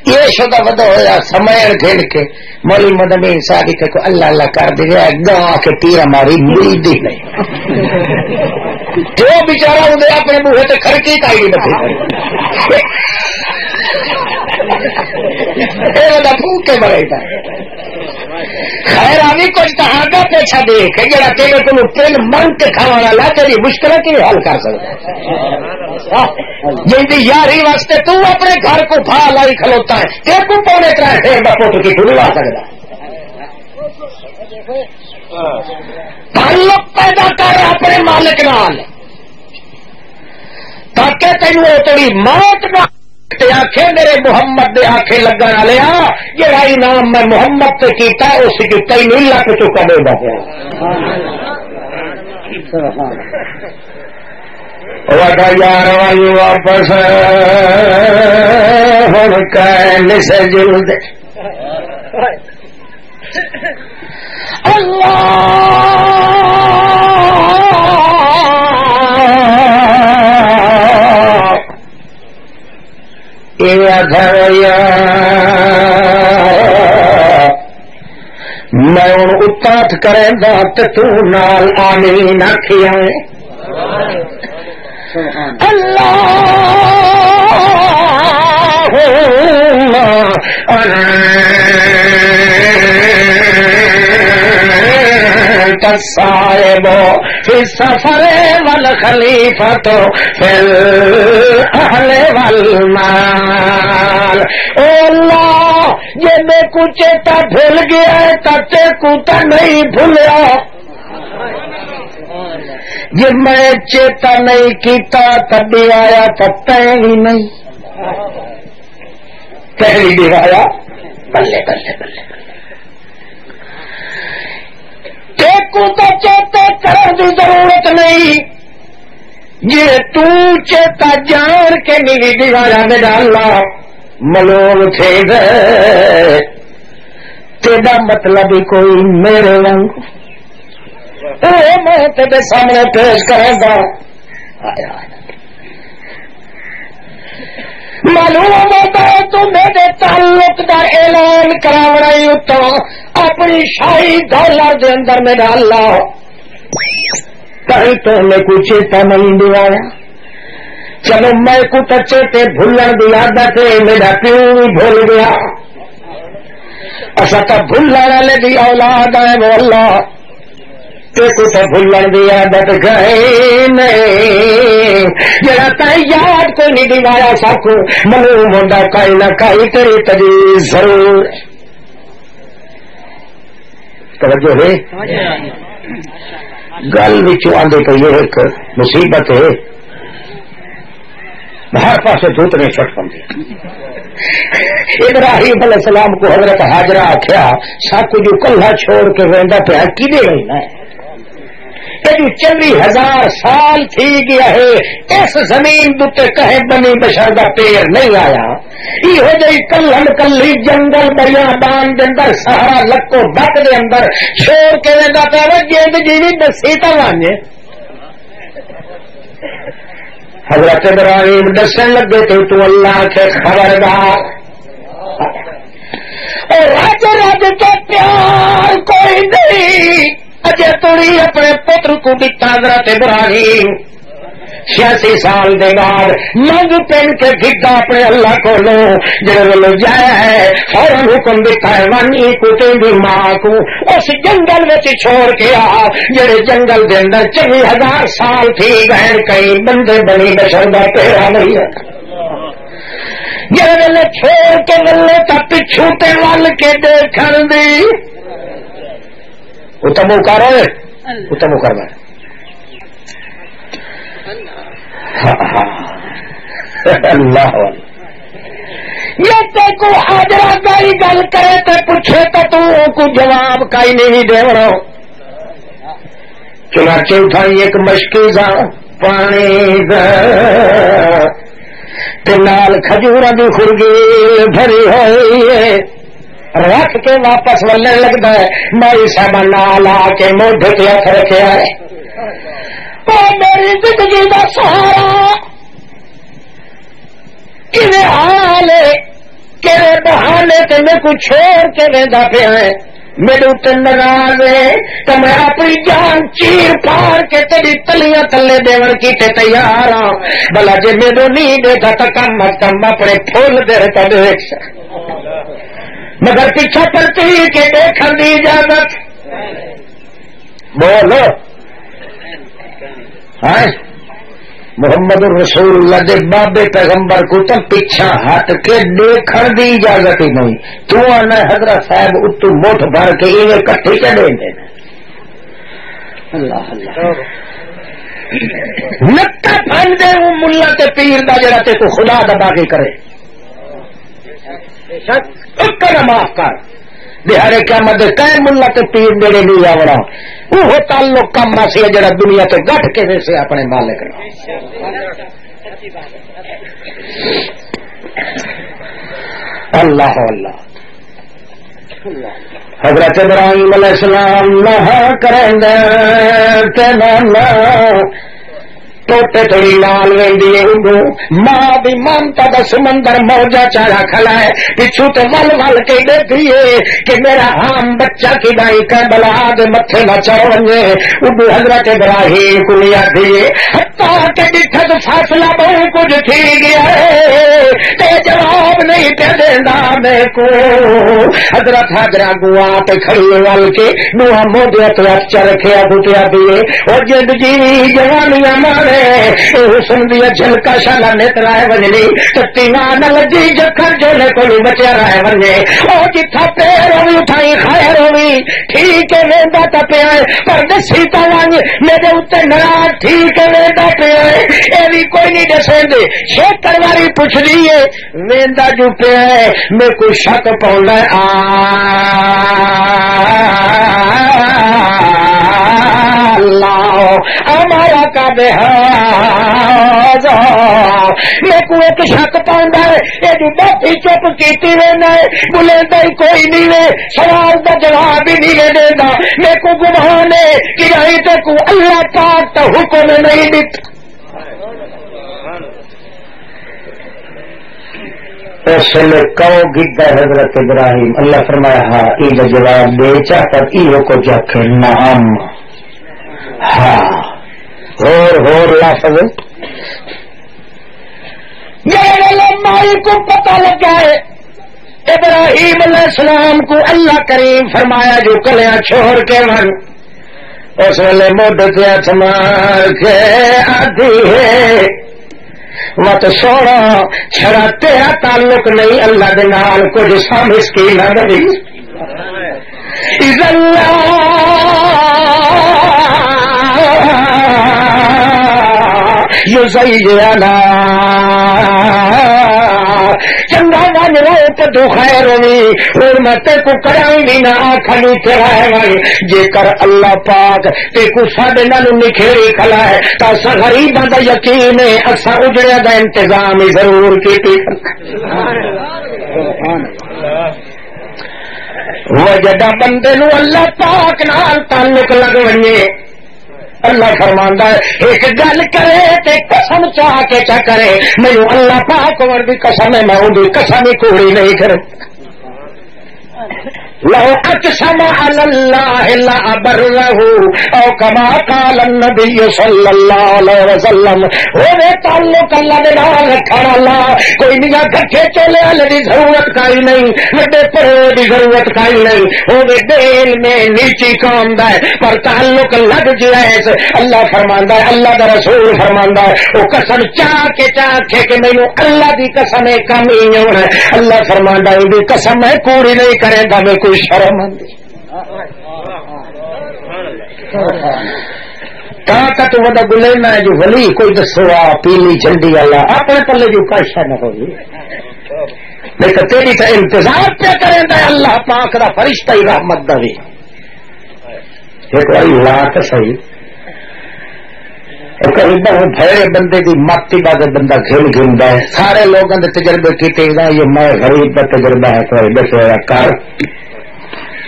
یہ شدہ ودو ہوا سمیر گھڑ کے مولی مدنی صاحب کو اللہ اللہ کر دے گا گاہ کے تیر ہماری ملتی نہیں جو بیچارہ انہیں اپنے بوہے سے کھڑکی کائی نہیں پھونک کے مرے گا خیر آئی کچھ تحادہ پیچھا دیکھ جڑا تیرے کو تین من کے کھانا لا تیری مشکل کی حل کر سکتا جن کی یاری واسطے تو اپنے گھر کو پھا لائی کھلوتا ہے تیرے کو پونے کرائے پھر بپوٹ کی ٹھلوا سکتا تعلق پیدا کر اپنے مالک نال تاکہ تینوں تیری موت نہ آخے میرے محمد دے آخے لگن والے جہاں انعام میں محمد سے کیتا اس کی کئی نہیں لکھ چکا دے گا یار والی واپس ہوں کہ سے جل دے میں ہوں اتاٹ کرے گا تو نال آمین آخیا صاحب فی السفر والخلیفۃ فی الاہل والمال اے اللہ یہ میں کو چیتا بھول گیا ہے تے کو تو نہیں بھولیا جی میں چیتا نہیں کیتا تبھی آیا تب ہی نہیں پہلی بھی آیا بلے بلے بلے کو تو چیتے کرنے کی ضرورت نہیں جی تو چیتا جان کے نہیں دیا میرا اللہ ملوم تھے گئے تیرا مطلب ہی کوئی میرے وانگ میں تیرے سامنے پیش کروں گا معلوم ہوتا ہے تو میرے تعلق کا اعلان کراونا ہی تو اپنی شاہی دولار دے اندر میرا اللہ کہیں تو میں کوئی چیتا نہیں دیا چلو میں کچھ چیتے بھولن دی عادت ہے میرا پیو بھی بھول گیا اصا تو بھولن والے دی اولاد ہے وہ اللہ کچھ بھولن دی عادت گئے نہیں جڑا تے یاد کوئی نہیں دوایا سکو معلوم ہوتا کئی نہ کئی تیری تجویز ضرور توجہ ہے گل بھی آدھے تو یہ ایک مصیبت ہے ہر پاس دھوت نے چھٹ پڑی ابراہیم علیہ السلام کو حضرت حاجرہ آخیا سب کچھ کلہ چھوڑ کے وہدا پیا کی رہنا ہے جو 40,000 سال تھی گیا ہے اس زمین دے کہیں بنی بشر کا پیر نہیں آیا یہ جی کلن کلی جنگل بیابان کے اندر سہارا لکو بک دے اندر چھوڑ کے وہدا پیا جیند جی بھی دسی تو مانے حضرت ابراہیم دسن لگے تو اللہ کے خبردار اور رج رج کے پیار کوئی نہیں اجے توڑی اپنے پتر کو دتا حضرت ابراہیم 86 سال دے بعد منگ پہن کے گھٹا اپنے اللہ کو لو جڑے جایا ہے فوراً حکم دیتا ہے وانی کو تیری ماں کو اس جنگل میں چھوڑ کے آ جڑے جنگل دے اندر 40,000 سال تھی گئے کئی بندے بنی بشر دا پیرا نہیں ہے جڑے ویلے چھوڑ کے ولے تا پچھو تے ول کے دیکھن دی اتم کر اتم کرنا اللہ یہ کو حاضرہ گائی گل کرے تو پوچھے تو کو جواب کئی نہیں دے رہا چنانچہ اٹھائی ایک مشکی جا پانی نال کھجورا دی خرگی بھری ہوئی ہے رکھ کے واپس ولنے لگتا ہے مائی صاحب نال آ کے موڈے پہ ہاتھ رکھے آئے میری زندگی کا سہارا کھے حال کہ بہانے تے میں کو چھوڑ کے وہدا پیا ہے میرے اتنے ناراض ہے تو میں اپنی جان چیر پار کے تیری تلیاں تلے دیون کی تے تیار ہوں بلا جی میرے نہیں دیکھا تو کم از کم اپنے پھول دے تو دیکھ مگر پیچھا پڑتی کہ دیکھن دی اجازت بولو محمد رسول اللہ دے بابے پیغمبر کو تو پیچھا ہٹ کے دیکھن دی اجازت ہی نہیں تو آنا حضرت صاحب اتو مٹھ بھر کے یہ کٹھے چڑھے دینا اللہ اللہ نکتا پھن دے وہ ملا تے پیر دا جڑا تے کو خدا دا باغی کرے کر معاف کر بہارے قیامت کئی ملا تے پیر میرے لیے آوڑا وہ تعلق کم سی جڑا دنیا تے گٹ کے ویسے اپنے مالک اللہ اللہ حضرت ابراہیم علیہ السلام نہ کریں تینا ٹوٹے تھوڑی لال ویندی اگو ماں بھی مانتا دا سمندر موجہ چاڑا کھلا ہے پچھو تو ول ول کے دیکھیے کہ میرا عام بچہ کی بائی کا بلا دے متھے نہ چڑھ ونجے اگو حضرت ابراہیم کو لیا دیے حتیٰ کہ ڈٹھا تو فاصلہ بہو کچھ تھی گیا ہے تے جواب نہیں پہ دینا میں کو حضرت حاجرہ گوا پہ کھڑی ول کے نوہ موجہ تو اچھا رکھیا بوٹیا دیے اور جد جی جوانیاں مارے حسن دیا جھلکا شالا نیت رائے بجنی چتی نہ لگی جکھر جو لے کو بچیا رائے بنے او جتھا پیر ہوئی اٹھائی خیر ہوئی ٹھیک ہے ویندا تا پیا پر دسی تا لنگ میرے اتنے ناراض ٹھیک ہے ویندا پیا اے بھی کوئی نہیں دسے دے شیطر واری پوچھ دیے ویندا جو پیا میں کوئی شک پاؤندا اللہ ہمارا کا بہذا میں کو ایک شک پاؤندا ہے یہ جو باقی چپ کیتی رہنا ہے بولیندا ہی کوئی نہیں ہے سوال دا جواب ہی نہیں دیندا میں کو گمان ہے کہ رہی تے کو اللہ پاک تو حکم نہیں دیتا اس نے کہو گدا حضرت ابراہیم اللہ فرمایا ہاں یہ جواب دے چاہتا یہ کو جاکے نعم ہاں اور لفظ مائی کو پتہ لگا ہے ابراہیم علیہ السلام کو اللہ کریم فرمایا جو کلیاں چھوڑ کے من اس ویلے موڈ سے ہاتھ مار کے آدھی ہے مت سونا چھڑا تیرا تعلق نہیں اللہ دے نال کچھ سا مسکین نہیں یزینا چنگا ون رہے تو تو خیر ہوئی اور میں تے کو کرائی بھی نہ آخری تیرا ہے جے کر اللہ پاک تے کو ساڈے نال نکھیری کھلا ہے تا غریباں دا یقین ہے اساں اجڑیا دا انتظام ہی ضرور کیتی وہ جدا بندے نو اللہ پاک نال تعلق لگ ونے اللہ فرماندا ہے ایک گل کرے تے قسم چاہ کے چا کرے مینوں اللہ پاک ور دی قسم ہے میں اودی قسم ہی کوڑی نہیں کرے لو اقسم علی اللہ لا ابره او کما قال النبی صلی اللہ علیہ وسلم وہ تعلق اللہ دے نال رکھنا اللہ کوئی نہیں گھٹے چولے والے دی ضرورت کائی نہیں وڈے پرے دی ضرورت کائی نہیں وہ دل میں نیچی کام دا ہے پر تعلق لگ جائے اللہ فرماندا ہے اللہ دا رسول فرماندا ہے وہ قسم چاہ کے کہ مینوں اللہ دی قسم ہے کم ہی ہونا ہے اللہ فرماندا ہے دی قسم ہے کوڑی نہیں کرے گا میں کوئی شرم طاقت وڈا گلینا ہے جو ولی کوئی دسوا پیلی جھنڈی والا اپنے پلے جو کاشا نہ ہوئی لیکن تیری تو انتظار پہ کریں گا اللہ پاک دا فرشتہ ہی رحمت دا بھی ایک بار لا تو صحیح بھڑے بندے کی ماتی بعد بندہ گھن گھندا ہے سارے لوگوں نے تجربے کیتے یہ میں غریب کا تجربہ ہے کوئی دسیا کر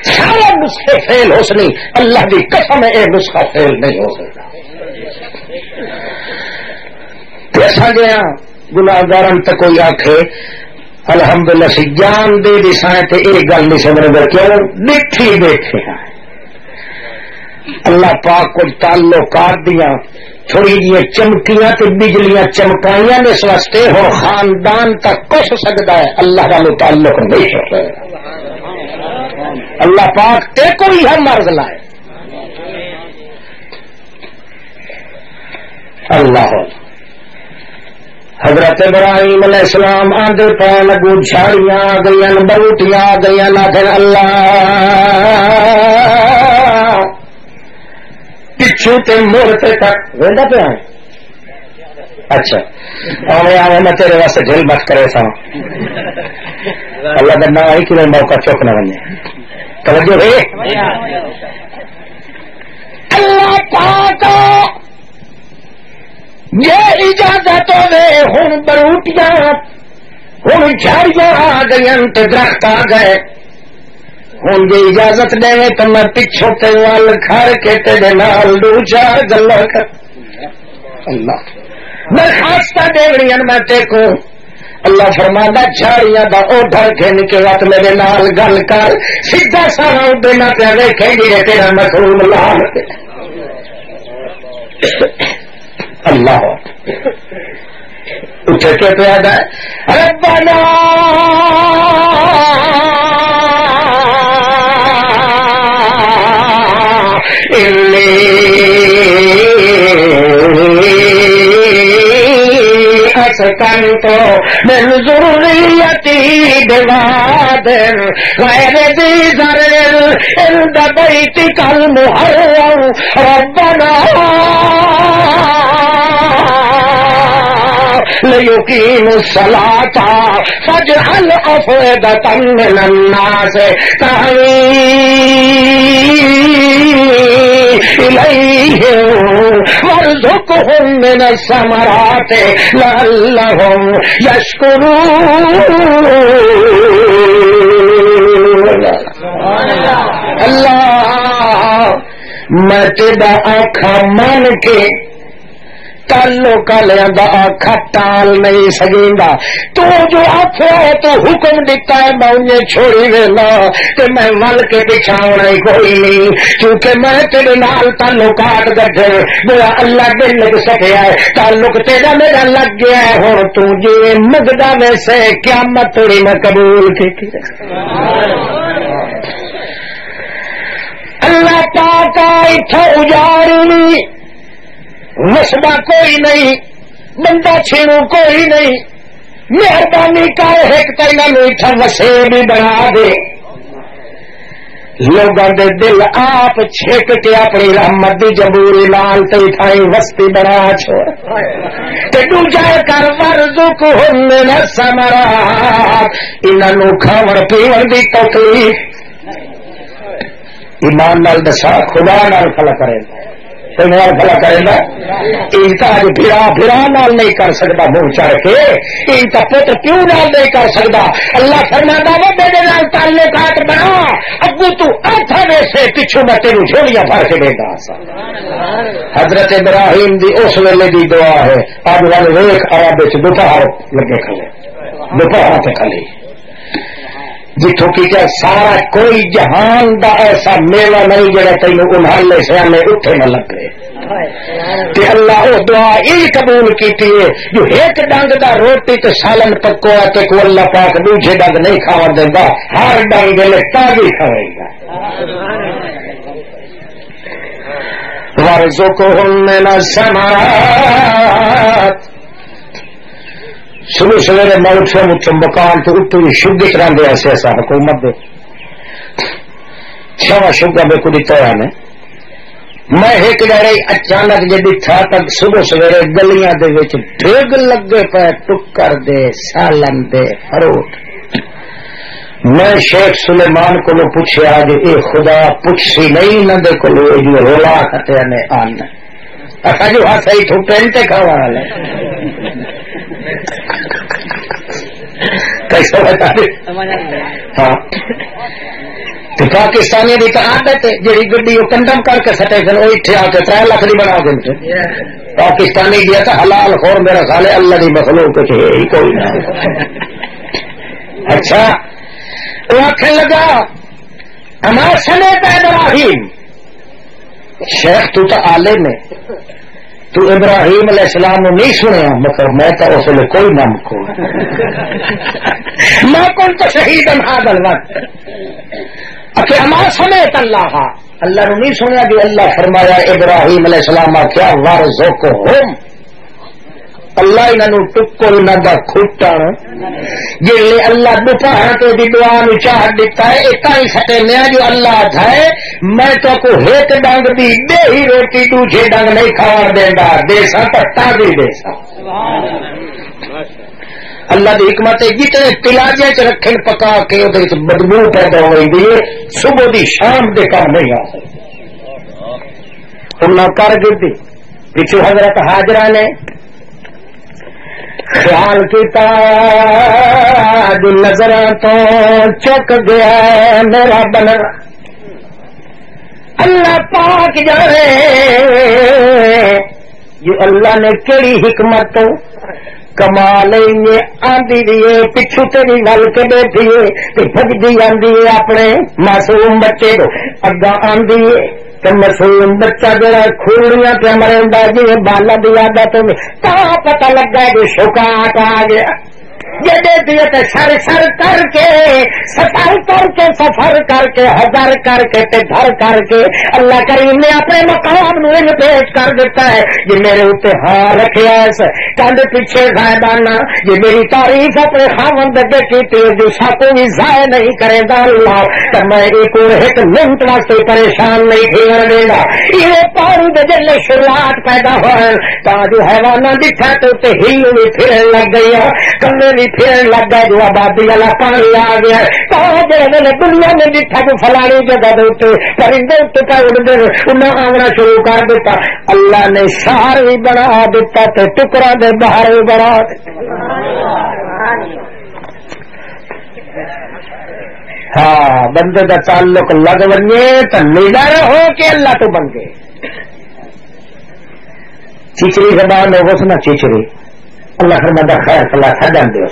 سارا نسخے فیل ہو سنی اللہ کی قسم ہے نسخہ فیل نہیں ہو سکتا پیسہ گیا گناہگار تک کوئی آخے الحمدللہ سی جان دے دی سائیں تے ایک گل نہیں سمجھ گا کیوں دیکھی بیٹھے ہیں اللہ پاک کچھ تعلقات دیا تھوڑی جی چمکیاں تے بجلیاں چمکائیاں اس واسطے ہو خاندان تک کچھ سکتا ہے اللہ والو تعلق نہیں سکتا اللہ پاک تے کوئی ہے مرض لائے اللہ حضرت ابراہیم علیہ السلام آندے پہ لگو جھاڑیاں آ گئی بروٹیاں آ گئی لیکن اللہ پچھو تے مورتے تک ویندا پہ اچھا آوے آوے میں تیرے واسطے ڈھیل بس کرے سا اللہ کا نام ہی کہ موقع چوک نہ بنے توجہ ہے اللہ پاک یہ اجازت دے ہن بروٹیاں ہن جھاڑیاں آ گئی تے درخت آ گئے ہوں جی اجازت دے تو میں پچھو تے وال کھڑ کے تیرے نال دو چار گلا کر اللہ درخواست دے میں تے اللہ فرماندا جھاڑیاں دا اوڈر گھن کے وقت میرے نال گل کر سیدھا سارا دینا پیا ویکھے گی تیرا مخلوق لال اللہ اٹھ کے پیا دا ربنا انی اسكنت من ذريتي بواد غير ذي زرع عند بيتك المحرم ربنا ليقيموا الصلاة فاجعل أفئدة من الناس تهوي إليهم وارزقهم من الثمرات لعلهم يشكرون. اللہ میں تیرا آنکھا مان کے تعلق لینا آنکھا ٹال نہیں سکیندا. تو جو آخو تو حکم دیتا ہے میں انہیں چھوڑی ویلا تے میں مل کے بچھاؤنا ہی کوئی نہیں کیونکہ میں تیرے نال تعلقات گڈھے میرا اللہ دل لگ سکیا ہے تعلق تیرا میرا لگ گیا ہے ہوں تو جی مگدا ویسے قیامت تھوڑی میں قبول کی. اللہ پاک اتھا اجاڑی وسبا کوئی نہیں بندہ چھیڑو کوئی نہیں مہربانی کر ایک تینا میٹھا وسے بھی بنا دے لوگوں دے دل آپ چھک کے اپنی رحمت دی جبوری لال تے تھائی وستی بنا چھوڑ تے دوجا کر ورزقہم من الثمرات انہاں نوں کھاون پیون دی توفیق ایمان نال دسا خدا نال بھلا کرے بھلا کرے گا. انتاج بھرا نال نہیں کر سکتا منہ چڑھ کے انتا پتر پیو نال نہیں کر سکتا. اللہ فرماتا ہے میرے نال تعلقات بنا ابو تو ارتھا ویسے پچھو میں تینوں جھولیاں بھر کے دے گا. حضرت ابراہیم دی اس ویلے دی دعا ہے آج والے ویخ عرب دوپہر لگے کھلے دوپہر تے کھلے جتوں کی کیا سارا کوئی جہان دا ایسا میلہ نہیں جڑا تینوں انہالے سیانے اٹھے نہ لگے. اللہ وہ دعا یہ قبول کیتی ہے جو ایک ڈنگ دا روٹی تے سالن پکو ہے تے کو اللہ پاک دوجے ڈنگ نہیں کھاون دیندا ہر ڈنگ ویلے تازی کھاوے گا. وارزقہم من الثمرات صبح سویرے میں اٹھے مجھے مکان تو اٹھے شگی کران دے ایسے ایسا حکومت دے چھوا شگا میں کو دیتا ہے میں ایک جڑے اچانک جدی تھا تک صبح سویرے گلیاں دے وچ ڈگ لگے پے ٹکر دے سالن دے فروٹ. میں شیخ سلیمان کو پوچھے آج اے خدا پوچھسی نہیں نہ دے کو جو رولا کھتے نے آن اکھا جو ہاں صحیح تو پینتے کھاوا والے کیسا بتا دے. ہاں تو پاکستانی بھی تو عادت ہے جی گڈی وہ کنڈم کر کے سٹے سن وہ اتنے آ کے 3 لاکھ نہیں بنا دیں. پاکستانی گیا تھا حلال خور میرا خالے اللہ کی مخلوق کچھ ہے ہی کوئی نہ. اچھا وہ آخر لگا ہمارا سمیت ابراہیم شیخ تو عالم ہے تو ابراہیم علیہ السلام نے نہیں سنیا مطلب میں تو اس لیے کوئی نام کو میں کون تو شہید هذا الوقت اکھے ہمارا سمیت اللہ اللہ نے نہیں سنیا کہ اللہ فرمایا ابراہیم علیہ السلام کیا وارزقہم اللہ انہوں ٹکل نہ دا کھٹن جی اللہ دوپہر تو دی دعا نو چاہ دیتا ہے اتنا ہی سٹے نیا جو اللہ ہے میں تو کو ایک ڈنگ دی دے ہی روٹی دوجے ڈنگ نہیں کھاون دیندا دیسا پر تازی دیسا. اللہ دی حکمت جتنے تلاجے چ رکھن پکا کے وہ بدبو پیدا ہوئی ہے صبح دی شام دے کام نہیں آ سکتے. انہاں کر گردی پیچھے حضرت حاجرہ نے خیال کیتا دل نظر تو چک گیا میرا بنر اللہ پاک جانے جو اللہ نے کیڑی حکمت تو کمال آندی دیے پچھو تیری نل کے بیٹھی ہے بجتی آندی ہے اپنے معصوم بچے کو اگا آندی ہے تو معصوم بچہ جڑا کھوڑیاں پہ مرندا جی بالا دی عادت میں تا پتہ لگا کہ شوکات آ گیا یہ دیتی ہے سر سر کر کے سفر کر کے ہزار کر کے دھر کر کے اللہ کریم نے اپنے مقام نو پیش کر دیتا ہے جی میرے اتنے ہاں رکھے کل پیچھے صاحبانہ جی میری تعریف اپنے خاوند اگے کی جو ساتوں بھی ضائع نہیں کرے گا اللہ تو میں ایک منٹ واسطے پریشان نہیں پھر دے گا یہ پانی دے جلے شروعات پیدا ہوئے تا جو حیوانہ دکھا تو ہل بھی پھرن لگ گئی ہے کمے بھی پھرن لگ گئے جو آبادی والا پانی آ گیا تو جڑے دنیا میں دکھا جو فلانی جگہ دے پرندے اتنے اڑتے انہیں آنا شروع کر دیتا اللہ نے شہر بھی بنا دیتا تے ٹکڑا دے باہر بھی بنا ہاں بندے کا تعلق لگ بنے تو نڈر ہو کے اللہ تو بن گئے چیچری زبان ہو سنا چیچری اللہ فرماتا خیر اللہ تھا جان دے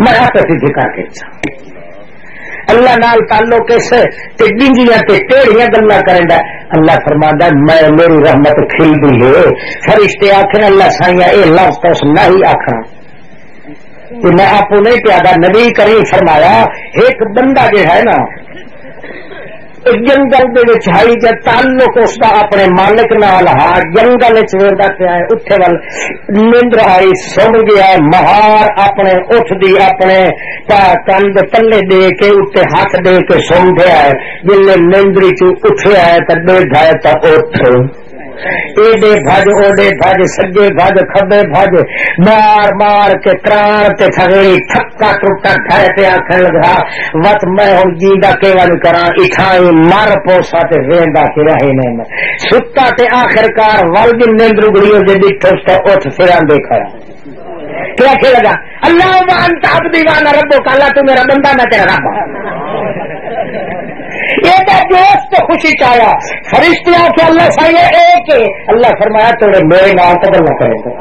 میں آپ سیدھی کر کے اللہ نال تعلق کیسے ڈنگیاں ٹیڑیاں گلا کریں گا اللہ فرماتا میں میری رحمت کھل دی ہے فرشتے آخر اللہ سائیاں اے لفظ تو نہ ہی آخر کہ میں آپ کو نہیں پیادا نبی کریم فرمایا ایک بندہ جو ہے نا جنگل ہائی جب تعلق اس کا اپنے مالک نال ہا جنگل چیرتا پیا اتنے ول نیندر آئی سن گیا مہار اپنے اٹھ دی اپنے کند تلے دے کے اتنے ہاتھ دے کے سن گیا ہے جن نیندری اٹھیا ہے تو بیٹھا ہے تو اٹھ ایڈے بھج اوڈے بھج سجے بھج کھبے بھج مار مار کے تران تے تھگڑی تھکا ٹوٹا گھر تے آخر لگا وت میں ہوں جیدا کیون کرا اٹھائی مر پوسا تے ویندا پھرا ہی نہیں ستا تے آخرکار ول دی نیندر گڑیو جے ڈٹھو تو اٹھ پھران دیکھا کیا کہ لگا اللہ وانت عبدی وانا ربو کا اللہ تو میرا بندہ میں تیرا رب یہ دوست خوشی چاہیا فرشتے آ کے اللہ سائے ایک اللہ فرمایا توڑے میرے نام تو بلّہ کریں گے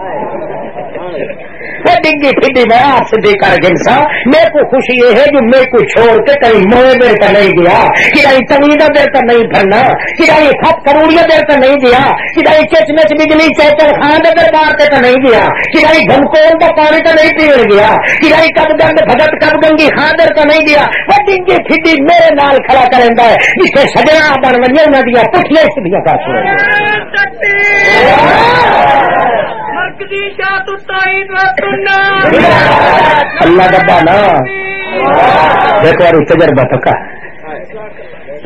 ڈگی پھڈی میں آپ سے دے کر گنسا میرے کو خوشی یہ ہے جو میرے کو چھوڑ کے کہیں موئے دیر کا نہیں دیا کہ کہیں تمیدہ دیر کا نہیں بھرنا کہ کہیں خط کروڑیاں دیر کا نہیں دیا کہ کہیں چچ مچ بجلی چیتر خان دے دربار کا نہیں دیا کہ کہیں گھمکون کا پانی کا نہیں پی گیا کہ کہیں کب گند بھگت کب گنگی خاندر کا نہیں دیا وہ ڈگی پھڈی میرے نال کھڑا کریں ہے جسے سجنا بن بنیا نہ دیا پٹھلے سے دیا کا اللہ ڈبا نا ایک بار تجربہ پکا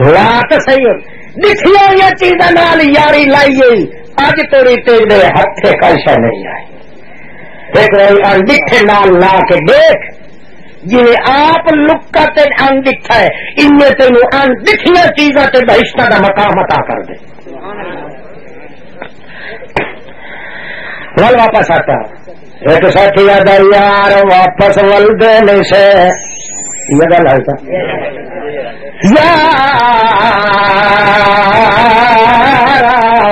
رات صحیح دکھیا یہ چیزاں نال یاری لائیے اج توڑی تیرے ہاتھے کلشا نہیں آئی ایک بار دکھے نال لا کے دیکھ جی آپ لکا تین ان دکھا ہے ان میں تین ان دکھیا چیزاں تے بہشتہ کا مقام عطا کر دے ول واپس آتا ایک ساتھی یاد یار واپس ول دینے سے یہ گل ہے یار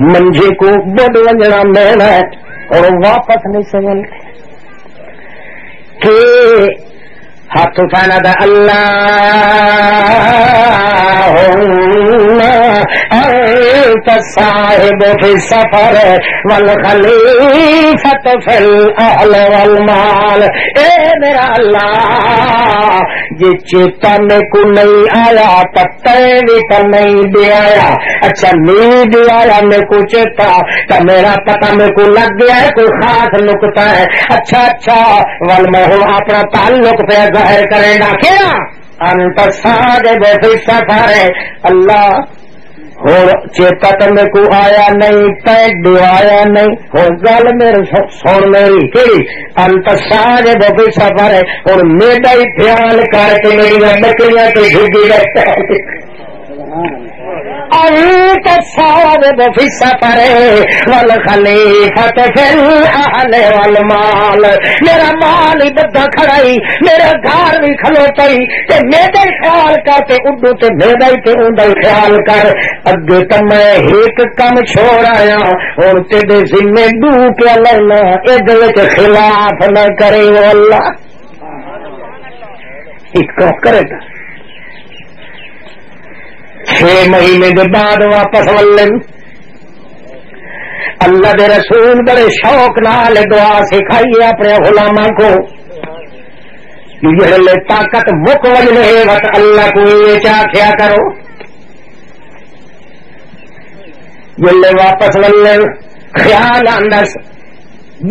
منجی کو بڑھ ونجنا مینا اور واپس نہیں سمجھ کہ ہاتھ اٹھانا دا انت صاحب فی السفر والخلیفۃ فی الاہل والمال اے میرا اللہ یہ چیتا میں کو نہیں آیا پتہ بھی تو نہیں دے آیا اچھا نہیں دے آیا میں کو چیتا تو میرا پتہ میں کو لگ گیا ہے کوئی خاص نکتا ہے اچھا ول میں ہوں اپنا تعلق پہ ظاہر کرے گا کیا انت صاحب فی السفر اللہ اور چیتا تمہیں کو آیا نہیں پیڈ آیا نہیں اور گل میرے سن میری کہڑی انت صاحب فی السفر ہے اور میرا ہی خیال کر کے میری بکریاں کے ڈھگی رہتا ہے انت صاحب فی السفر والخلیفۃ فی الاہل والمال میرا مال ہی بدھا کھڑائی میرا گھر بھی کھلوتائی تے میرے خیال کر تے اڈو تے میرا ہی تے اوندا خیال کر اگے تے میں ایک کم چھوڑ آیا اور تیرے ذمے دو پیا لینا اے وچ خلاف نہ کرے اللہ ایک کرے گا 6 مہینے کے بعد واپس ولن اللہ دے رسول بڑے شوق نال دعا سکھائیے اپنے غلاماں کو، جڑے طاقت مک وجنے وقت اللہ کو یہ چاہیا کرو، جلے واپس ولے خیال آندس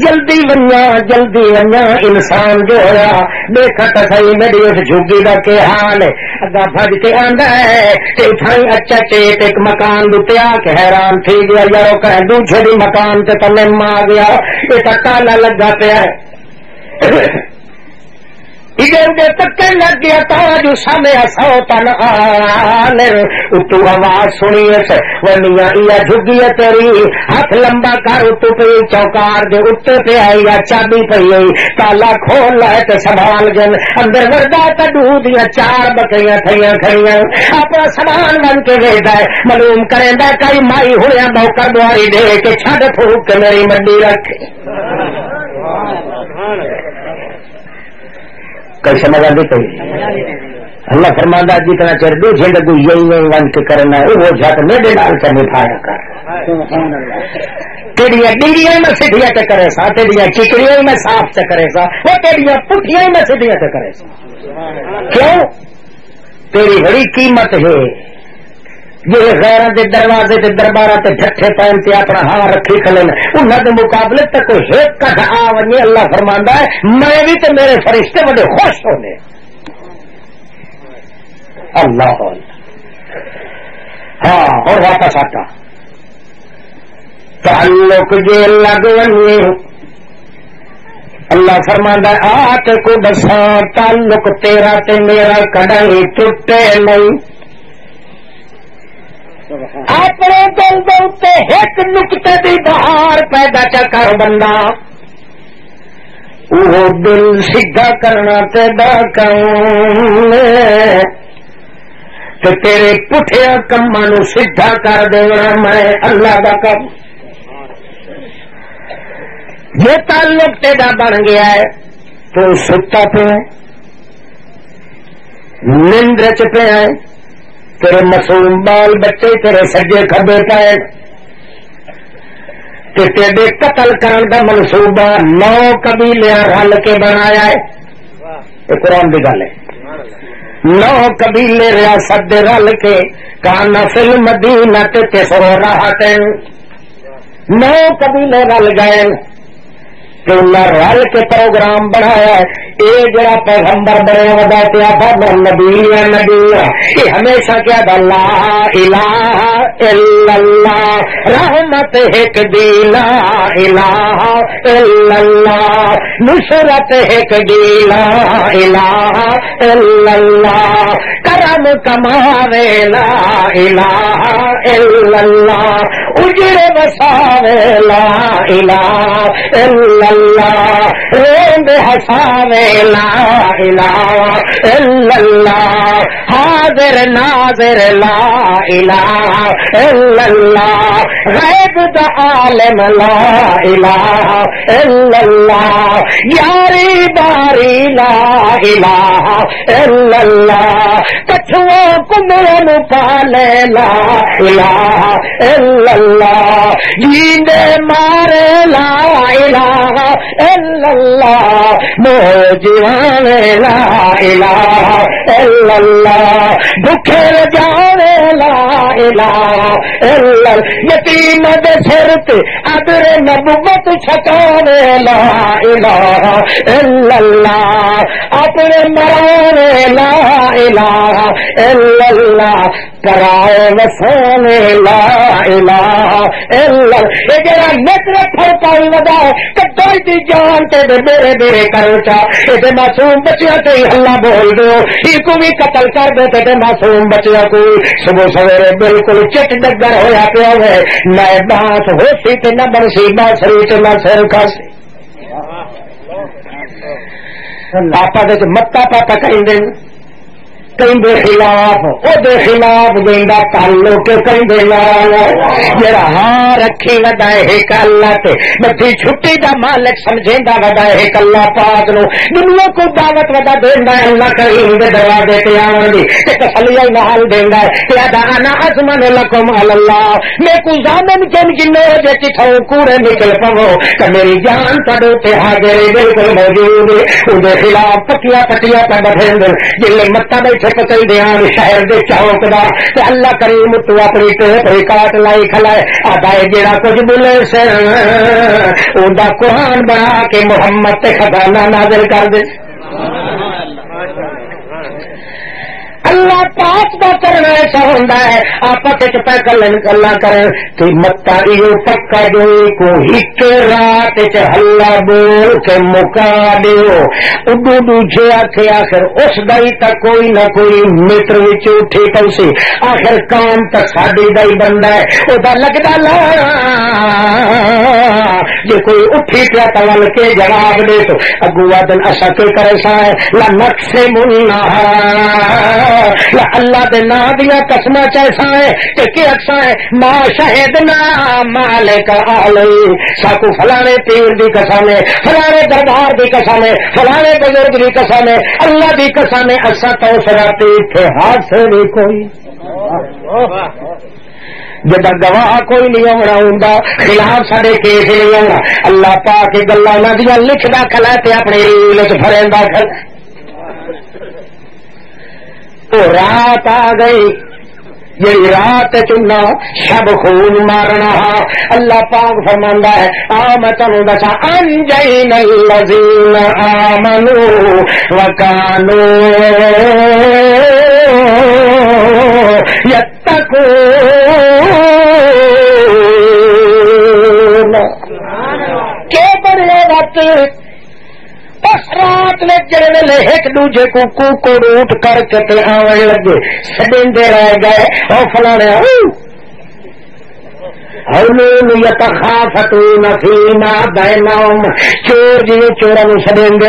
جلدی ونیا انسان جو ہوا دیکھا تو صحیح میری اس جھگی کا کیا حال ہے، اگا بج کے آندا ہے اچھا چیت ایک مکان دے آ کے حیران تھی گیا یارو کہ دوسرے بھی مکان تے تو لم آ گیا، یہ تو تالا لگا پیا ادھر ادھر تکن لگ گیا تارا جو سامنے سو تن اتو آواز سنی وہ میاں یا جھگی ہے تیری ہاتھ لمبا کر اتو پی چوکار دے اتنے پہ آئی یا چابی پی آئی تالا کھول لائے تو سنبھال گن اندر وردا تو دودھ دیا 4 بکریاں تھیاں کھڑیاں اپنا سامان بن کے ویچتا ہے معلوم کریں دا کئی مائی ہویا نوکر دواری دے کے چھڈ پھوک کے میری منڈی رکھے کئی سمجھ آتی پی اللہ فرماندہ جتنا چر دوسرے لگو یہی ون کے کرنا وہ جھٹ میرے نال سے نبھایا کر تیڑیاں ڈنگیاں میں سیدھیاں تے کرے سا تیڑیاں چکڑیاں میں صاف تے کرے سا وہ تیڑیاں پٹھیاں میں سیدھیاں تے کرے سا کیوں تیری بڑی قیمت ہے یہ غیراں دے دروازے تے درباراں تے ڈھٹھے پہن تے اپنا ہاں رکھی کھلن انہاں دے مقابلے تے کوئی ایک کٹ آ ونجے اللہ فرماندا ہے میں بھی تے میرے فرشتے بڑے خوش ہونے اللہ ہاں اور واپس آتا تعلق جے لگ ونجے اللہ فرماندا ہے آ تے کو دساں تعلق تیرا تے میرا کڈائی ٹوٹے نہیں اپنے دل دے ایک نقطے دی بہار پیدا چا کر بندہ وہ دل سیدھا کرنا تیرا کام تے تیرے پٹھیا کماں نو سیدھا کر دینا میں اللہ دا کم یہ تعلق تیرا بن گیا ہے تو ستا پہ نیندر چ پہ ہے تیرے معصوم بال بچے تیرے سجے کھبے پائے تیرے قتل کرن دا منصوبہ 9 قبیلے رل کے بنایا ہے یہ قرآن کی گل ہے 9 قبیلے ریاست دے رل کے کانا فل مدینہ تے سو راحت 9 قبیلے رل گئے کہ انہیں رل کے پروگرام بنایا یہ جڑا پیغمبر بنے ودا پیا تھا نبی یہ ہمیشہ کیا تھا لا الہ الا اللہ رحمت ایک دی لا الہ الا اللہ نصرت ایک دی لا الہ الا اللہ کرم کماوے لا الہ الا اللہ اجر وساوے لا الہ الا اللہ روند ہساوے لا الہ الا اللہ حاضر ناظر لا الہ الا اللہ غیب دا عالم لا الہ الا اللہ یاری باری لا الہ الا اللہ کچھوں کمرن پالے لا الہ الا اللہ جیندے مارے لا الہ الا اللہ موجوان لا الہ الا اللہ بھوکے جانے لا الہ الا یتیم دے سر تے ادر نبوت چھٹانے لا الہ الا اللہ اپنے مرانے لا الہ الا اللہ کرائے وسانے لا الہ الا یہ جڑا نظر پھڑکائی ودا کتائی دی جان تے میرے میرے کرو چا یہ معصوم بچیا تے اللہ بول دو یہ کو بھی قتل کر دے تے معصوم بچیا کو صبح سویرے بالکل چٹ ڈگر ہویا پیا ہے نہ بات ہو سی تے نہ بنسی باسری تے نہ سر کھاسی پاپا دے متا پاپا کہیں دیں کہیں دے خلاف او دے خلاف دینا تعلق کے کہیں دے لال جڑا ہاں رکھی ودائے ایک اللہ تے بچی چھٹی دا مالک سمجھیندا ودائے ایک اللہ پاک نو دنیا کو دعوت ودا دیندا ہے اللہ کریم دے دروازے تے آون دی تے تسلی نال دیندا ہے کہ انا ازمن لکم اللہ میں کو ضامن جن جنوں دے کتھوں کوڑے نکل پو کہ میری جان تڈو تے حاضر بالکل موجود او دے خلاف پکیا پٹیا پہ بدھیندے جلے متا بیٹھے پتل دیان شہر دے چوک دا تے اللہ کریم تو اپنی ٹیپ ریکارڈ لائی کھلائے آدھائے جیڑا کچھ بولے سے او دا قرآن بنا کے محمد تے خزانہ نازل کر دے اللہ پاک دا کرنا ایسا ہوتا ہے آپس پہ گلا کریں کہ متا یہ پکا جو کو ہک رات ہلا بول کے مکا دیو اڈو دوجے آخے آخر اس دائی تک کوئی نہ کوئی میٹر اٹھی پوسی آخر کام تک ساڈی دائی بندہ ہے وہ لگتا لا جی کوئی اٹھی پیا تول کے جواب دے تو اگوا دن اصا کے کرے سا ہے لا نقص منا اللہ دے نا دیا قسم چیسا ہے کہ کی اکسا ہے ما شہدنا مالک علی ساکو فلانے پیر دی قسم ہے فلانے دربار دی قسم ہے فلانے بزرگ دی قسم ہے اللہ دی قسم ہے اسا تو سراتی تھے ہاتھ سے بھی کوئی جدا گواہ کوئی نہیں ہونا ہوں خلاف سارے کیس نہیں ہونا اللہ پاک گلا نہ دیا لکھدا کھلا تے اپنی ریل چ فریندا کھلا تو رات آ گئی یہ رات چنا شب خون مارنا اللہ پاک فرماندا ہے آ میں تمہیں دسا انجین الذین آمنوا وکانوا یتقون کہ بڑے وقت اس رات میں جڑے ویلے ایک دوجے کو کوکو روٹ کر کے آون لگے سڈیندے رہ گئے او فلانے حلول یتخافتون فیما بینہم چور جی چوراں نوں سڈیندے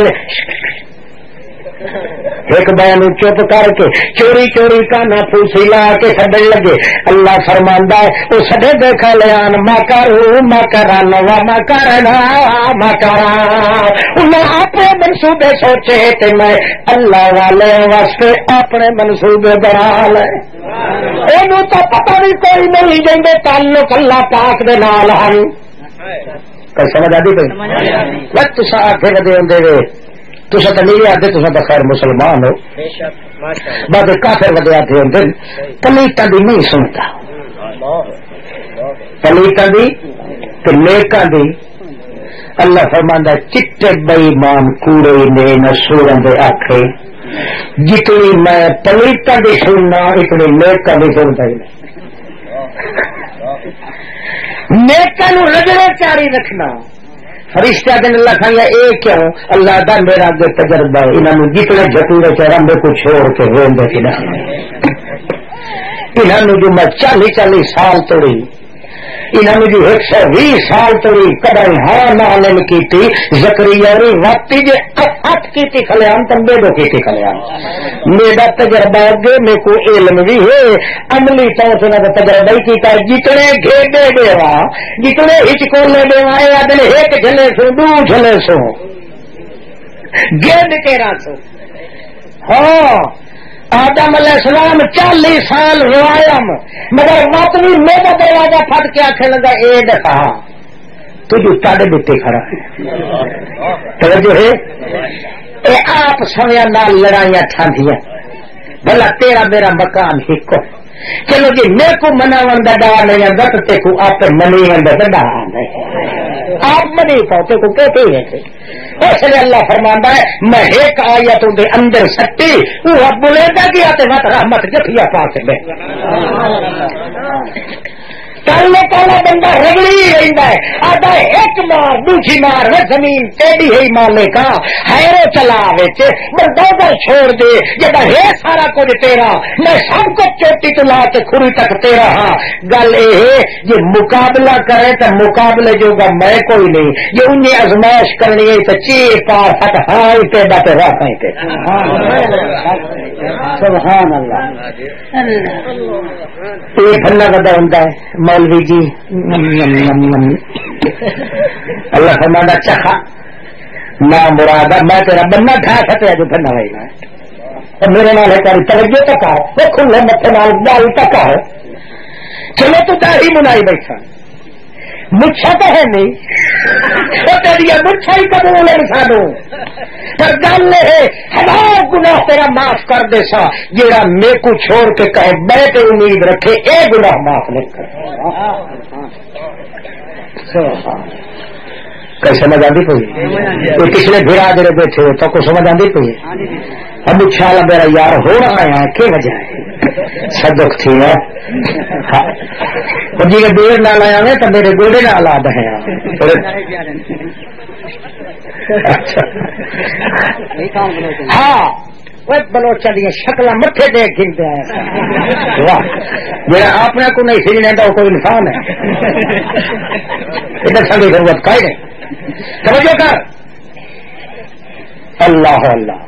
ایک بین چپ کر کے چوری چوری کانا پھوسی لا کے سڈن لگے اللہ فرماندا ہے وہ سڈے دیکھا لیان مکروا مکرن و مکرنا مکرا انہیں اپنے منصوبے سوچے تے میں اللہ والے واسطے اپنے منصوبے بنا لے اینو تو پتہ نہیں کوئی نہیں جیندے تعلق اللہ پاک دے نال ہن کوئی سمجھ آدی پئی وقت تساں آکھے ودے ہوندے وے تسا تو نہیں آتے تسا تو خیر مسلمان ہو بعد کافر ودے آتے ہوتے پلیٹاں دی نہیں سنتا پلیٹاں دی تے نیکاں دی اللہ فرماندا چٹے بے ایمان کوڑے نے نسوراں دے آکھے جتنی میں پلیٹاں دی سننا اتنی نیکاں دی سنتا ہی نہیں نیکاں نو رگڑے چاری رکھنا فرشتہ دن اللہ کھایا اے کیوں اللہ دا میرا اگے تجربہ ہے انہاں نوں جتنے جھٹورے چرمبے کو چھوڑ کے روندے کہ نہ انہاں نوں جو میں 40 سال توڑی انہاں نوں جو 120 سال توڑی کدی ہاں نہ لن کیتی زکریا ری وقت جے ہاتھ کیتی کھلیان تمبے دو کیتی کھلیان میرا تجربہ اگے میں کو علم بھی ہے عملی طور سے نہ تجربہ ہی کیتا جتنے گھیڑے دیوا جتنے ہچکولے دیوا اے ادل ایک جھلے سو دو جھلے سو گیند تیرا سو ہاں آدم علیہ السلام 40 سال روایا مگر وقت بھی میرا دروازہ پھٹ کے آخر لگا اے دکھا تجھے تاڑے بیٹے کھڑا ہے توجہ ہے اے آپ سمیا نال لڑائیاں ٹھاندیاں بھلا تیرا میرا مکان ہکو چلو جی میرے کو مناون دا ڈا نہیں آتا تو تے کو آپ منی دا ڈا نہیں آپ منی پاؤ کو کہتے ہیں اس لیے اللہ فرماندا ہے میں ایک آیت دے اندر سٹی وہ بولے گا گیا تے مت رحمت جفیا پا کے کالے کالا بندہ رگڑی رہتا ہے آدھا ایک مار دوسری مار وہ زمین ٹیڑھی ہے مالے کا ہیرو چلا بردوگر چھوڑ دے جب ہے سارا کچھ تیرا میں سب کچھ چوٹی تو لا کے کھڑی تک تیرا ہاں گل یہ جی مقابلہ کرے تو مقابلے جو گا میں کوئی نہیں یہ انہیں ازمائش کرنی ہے تو چیر پار تک ہاں پہ بات راہ پہ سبحان اللہ یہ پھلنا بدا ہوتا ہے مولوی جی اللہ فرمانا چکھا نہ مراد میں تیرا بننا کھا سکتا جو پھلنا بھائی میرے نال ہے توجہ تک آؤ وہ کھلے متے نال گل تک آؤ چلو تو داڑھی منائی بیٹھا مچھا تو ہے نہیں وہ تیری مچھا ہی قبول ہے سانو پر گل ہے ہزار گناہ تیرا معاف کر دے سا جیڑا میرے کو چھوڑ کے کہے بیٹھ امید رکھے اے گناہ معاف نہیں کر سمجھ آتی پی پچھلے بھیڑا جڑے بیٹھے تو کو سمجھ آتی پی اب مچھا والا میرا یار ہو رہا ہے کیا وجہ ہے صدق تھی ہے جی کے دیر نہ لایا میں تو میرے گوڑے نہ آلاد ہے ہاں وہ بلوچا دیا شکل مٹھے دے گنتے ہیں واہ میرا اپنے کو نہیں سینے تو کوئی انسان ہے ادھر سبھی ضرورت کا ہی نہیں توجہ کر اللہ اللہ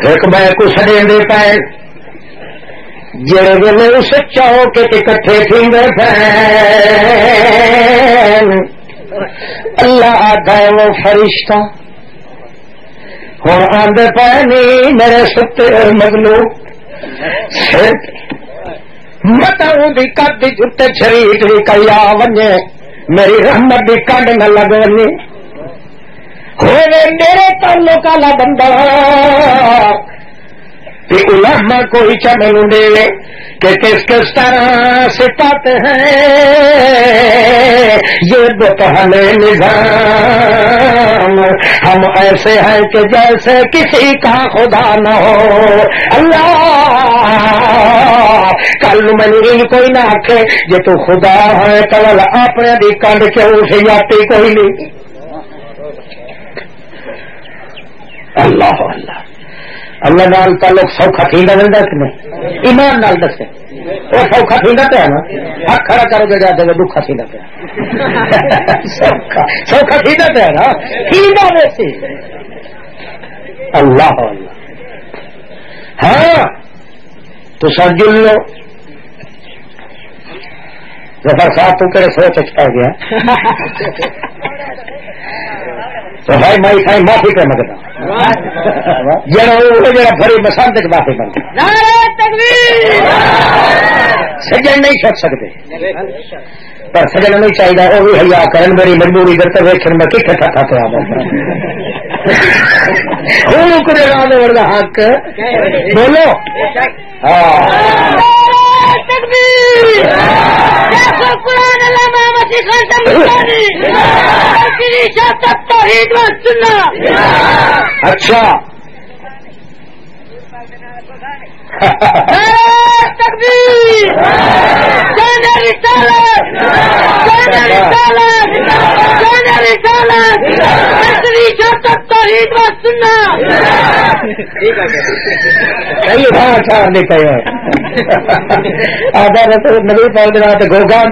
ایک میں کو سڑے دے پائے جڑے ویلے اس چوک اکٹھے تھیندے پھین اللہ آتا ہے وہ فرشتہ ہوں آدھے پے نہیں میرے ستے مظلوم متاؤں دی کد دی جتے شریف بھی کیا ونجے میری رحمت دی کڈ نہ لگ ونجے ہوئے میرے تعلق والا بندہ علماء کوئی چمن دے کہ کس کس طرح سے پاتے ہیں یہ دو پہلے نظام ہم ایسے ہیں کہ جیسے کسی کا خدا نہ ہو اللہ کل میں کوئی نہ آکھے یہ تو خدا ہے کل اپنے دی کنڈ کے اسے جاتی کوئی نہیں اللہ اللہ اللہ نال تعلق سوکھا تھیندا ملدا کہ نہیں ایمان نال دسے وہ سوکھا تھیندا تے ہے نا ہاتھ کھڑا کرو گے جاتے دکھا تھیندا تے سوکھا تھیندا تے ہے نا تھیندا ویسے اللہ اللہ ہاں تو سجل لو ظفر صاحب تو کہڑے سوچ پا گیا تو بھائی مائی سائی معافی کر مگتا جڑا بڑی مسانت کے معافی بن سجن نہیں چھٹ سکتے پر سجن نہیں چاہیے وہ بھی حیا کرن میری مجبوری کرتے ویکھن میں کتنے تھا تو ورگا حق بولو اچھا نبی پاک دے نال تے گوگا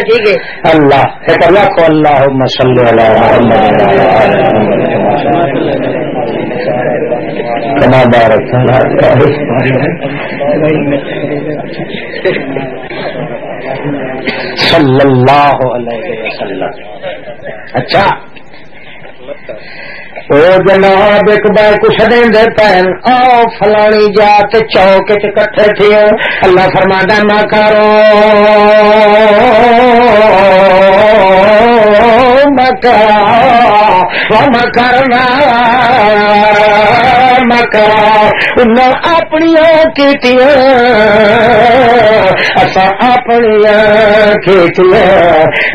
ٹھیک ہے اللہ کو اللہم صلی علی کما بارک صلی اللہ علیہ وسلم. اچھا او جناب ایک بار کچھ دیں دے پہن آؤ فلانی جات چوک کٹھے تھے اللہ فرماتا نہ کرو مکرنا مکر انہاں اپنیاں کیتیاں اساں اپنیاں کیتیاں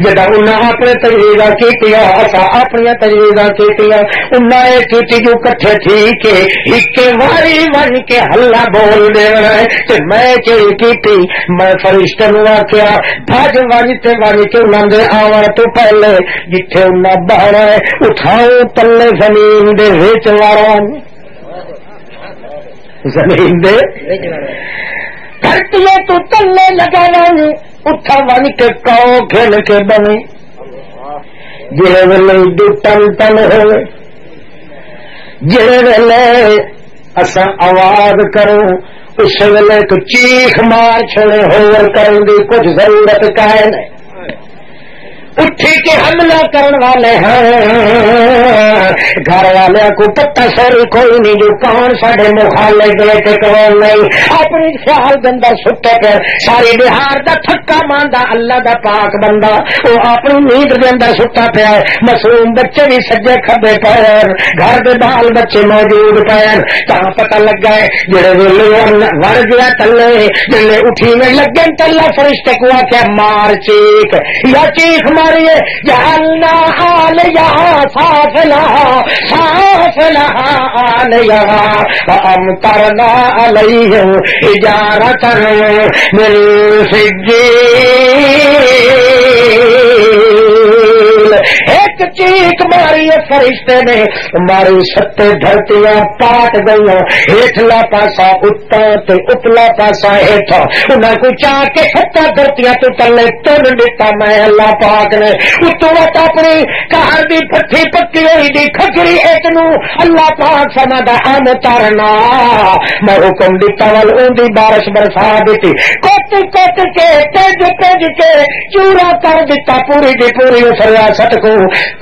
جدا انہاں اپنے تجویزاں کیتیاں اساں اپنیاں تجویزاں کیتیاں انہاں اے کیتی جو کٹھے تھی کہ ایک واری ون کے ہلا بول دینا ہے تے میں چڑی کیتی میں فرشتے نوں آکھیا بھج ون تے انہاں دے آون تو پہلے جتھے انہاں بہنا ہے اٹھاؤ تلے زمین دے وچ واڑو زمین دے دھرتیاں تو تلے لگانا اٹھا ون کے کاؤ کھل کے بنے جڑے ویلے دو ٹن ٹن ہوئے جڑے ویلے اساں آواز کروں اس ویلے تو چیخ مار چھوڑے ہور کرن دی کچھ ضرورت کائے نہیں اٹھی کے حملہ کرن والے ہیں گھر والے کو پتہ سوری کوئی نہیں جو کون ساڈے مخالف دے کون نہیں اپنی خیال دندا ستے پہ ساری بہار دا تھکا ماندا اللہ دا پاک بندہ وہ اپنی نیند دے اندر ستا پیا معصوم بچے بھی سجے کھبے پیر گھر دے بال بچے موجود پیر تا پتہ لگا ہے جڑے ویلے وڑ گیا تلے جڑے اٹھی میں لگے تلا فرشتے کو آکھیا مار چیخ یا چیخ ماریے جعلنا عالیہا سافلہا عالیہا فامطرنا علیہم حجارۃ من سجیل ایک چیخ ماری فرشتے نے ماری ستے دھرتیاں پاٹ گئی ہیٹلا پاسا اتا تے اتلا پاسا ہیٹھا انہاں کو چاہ کے ستا دھرتیاں تو تلے تن دیتا میں اللہ پاک نے اتو وقت اپنی کہر دی پٹھی پکی ہوئی دی کھکری اتنو اللہ پاک فرماتا ہم تارنا میں حکم دیتا ول اون دی بارش برسا دیتی کٹ کٹ کے تج کے چورا کر دیتا پوری دی پوری اس ریاست کو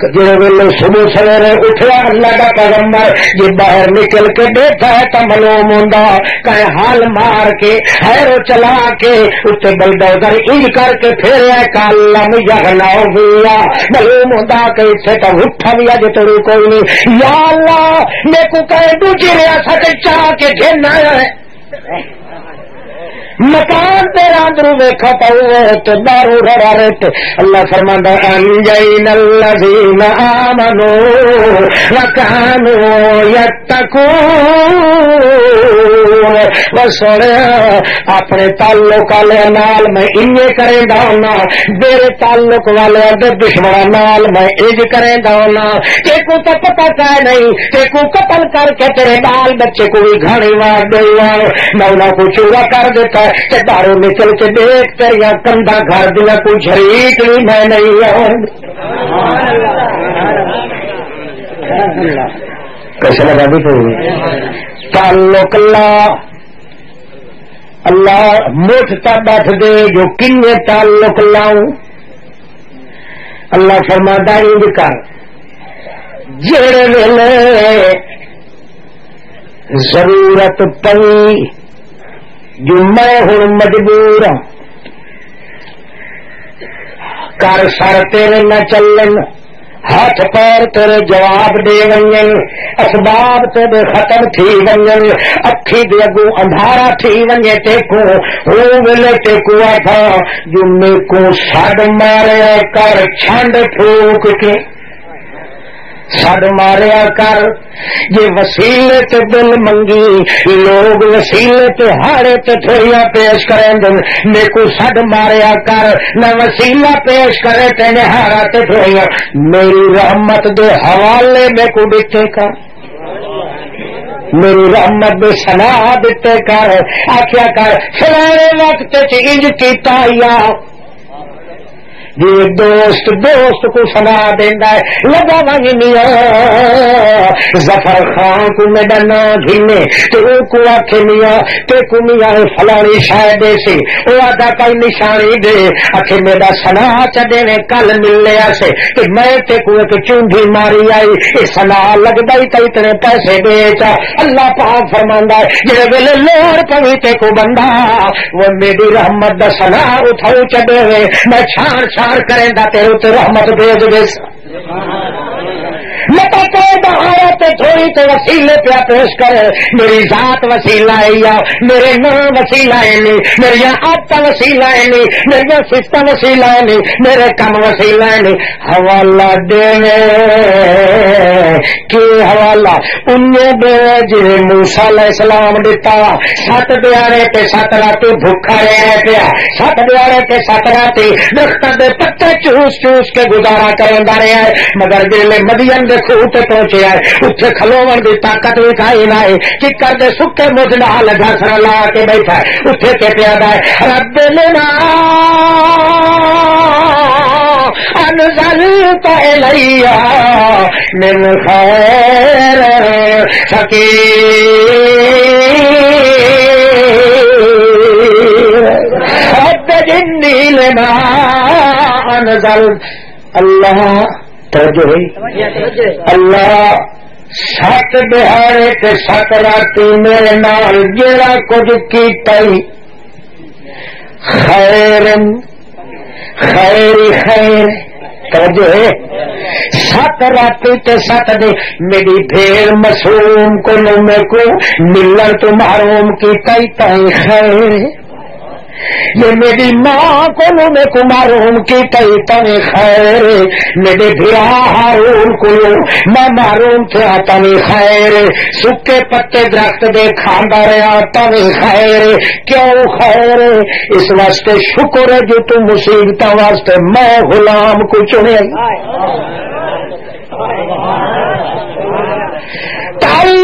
جڑے ویلے صبح سویرے اٹھیا اللہ کا پیغمبر جی باہر نکل کے دیکھا ہے تو معلوم ہوندا کہ حال مار کے حیرو چلا کے اتنے بلڈوزر انج کر کے پھیریا کالم یغناؤ بیا معلوم ہوندا کہ اتنے تو اٹھا بھی اج تیری کوئی نہیں یا اللہ میں کو کہے دوجی ریاست چاہ کے گھن آیا ہے مکان تیرا اندرو ویکھا تو دارو رڑا رت اللہ فرماندا انجینا الذین آمنوا وکانوا یتقون وسڑا اپنے تعلق والے نال میں انج کریندا ہونا میرے تعلق والے دے دشمناں نال میں انج کریندا ہونا تے کو تو پتہ کا نہیں تے کو قتل کر کے تیرے بال بچے کو بھی گھاڑی مار دے مولا کو چورا کر دیتا کہ دارو نکل کے دیکھ کر یا کندھا گھر دیا کوئی جھریک نہیں میں نہیں آؤں کیسے لگا بھی پڑی تعلق اللہ مٹھ تا بیٹھ دے جو کنے تعلق لاؤں اللہ فرماتا انج کر جڑے ویلے ضرورت پئی جو میں ہوں مجبور ہوں کر سر تیرے نہ چلن ہاتھ پیر تیرے جواب دے ونجن اسباب تیرے ختم تھی ونجن اکھی دے اگو اندھارا تھی ونجے ٹیکو ہو ویلے ٹیکو آتھا جو میں کو سڑ ماریا کر چھنڈ پھوک کے سڑ ماریا کر یہ وسیلے تے دل منگی لوگ وسیلے تے ہاڑے تے تھوڑیاں پیش کریں دن میں کو سڑ ماریا کر نہ وسیلہ پیش کرے تے نہارا تے تھوڑیاں میری رحمت دے حوالے میں کو دیتے کر میری رحمت دے سنا دیتے کر آکھیا کر فلانے وقت انج کیتا یا یہ دوست کو سنا دینا ہے لگا وجنیا ظفر خان کو میرا نا گھنے تو او کو آکھے میاں تے کو میاں فلانی شاید سے او آدھا کوئی نشانی دے آکھے میرا سنا چدے نے کل ملنے آسے کہ میں تے کو ایک چونڈی ماری آئی اے سنا لگ دائی تا اتنے پیسے بیچا اللہ پاک فرماندا ہے جڑے ویلے لوڑ پوی تے کو بندہ وہ میری رحمت دا سنا اٹھاؤ چدے میں چھان کریں دا تیرے تے رحمت بھیج دے لتا قیدہ مہارت تھوڑی تو وسیلے پہ پیش کرے. میری ذات وسیلہ ہے یا میرے نام وسیلہ ہے نہیں, میری آدت وسیلہ ہے نہیں, میری صفت وسیلہ ہے نہیں, میرے کم وسیلہ ہے نہیں. حوالہ دے کہ حوالہ انہیں دے جی موسیٰ علیہ السلام دیتا 7 دیارے تے 7 راتی بھوکا رہے پیا, 7 دیارے تے 7 راتی درخت دے پتے چوس چوس کے گزارا کرندا رہا ہے. مگر جیلے مدین دے خوہ تے پہنچے ہے اتنے کھلوون دی طاقت بھی کھائی نہ ہے کہ کر دے سکے مجھ نال گھسرا لا کے بیٹھا ہے اتنے تے پیادا ہے. رب لنا انزلت الیہ من خیر فقیر رب جنی لما انزلت. اللہ توجہ اللہ 7 دہاڑے تے 7 راتی میرے نال جیڑا کچھ کیتا خیر خیر خیر توجہ ہے. 7 راتی تے 7 دن میری بھیڑ معصوم کو میں کو ملن تو محروم کی کئی تائیں خیر. یہ میری ماں کو میں کو معروم کی کئی تائیں خیر. میرے بھرا ہارون کو میں معروم تھا تائیں خیر. سکے پتے درخت دے کھاندا رہا تائیں خیر. کیوں خیر؟ اس واسطے شکر ہے جو تو مصیبت واسطے میں غلام کو چنے.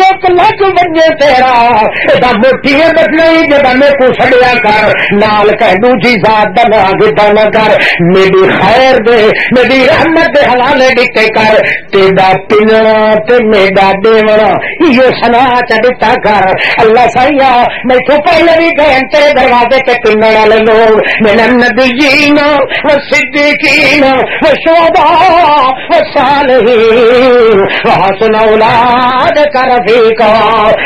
ایک لگ بجے تیرا موٹی بچنا جب میں کو سڑیا کر نال کہ دوجی ذات بنا گدا نہ کر. میری خیر دے میری رحمت دے حوالے ڈٹے کر. تیرا پننا تے میرا دیونا یہ سنا چڑھتا کر. اللہ سائیا میں تو پہلے بھی گئے تیرے دروازے تے پننے والے لوگ من النبیین والصدیقین والشہداء والصالحین وحسن اولئک رفیقا.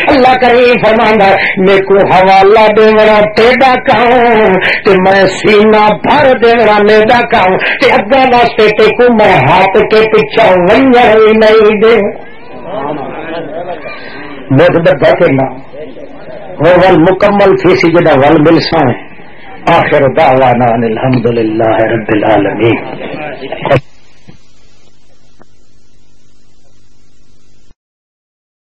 اللہ کریم فرماندا میرے کو حوالہ دینا تیرا کام تے میں سینہ بھر دینا میرا کام تے اگے واسطے تے کو میں ہاتھ کے پیچھے ونجا ہی نہیں دے. مجھ بدھا کرنا وہ ول مکمل فی سجدہ ول ملسان. آخر دعوانا الحمدللہ رب العالمین.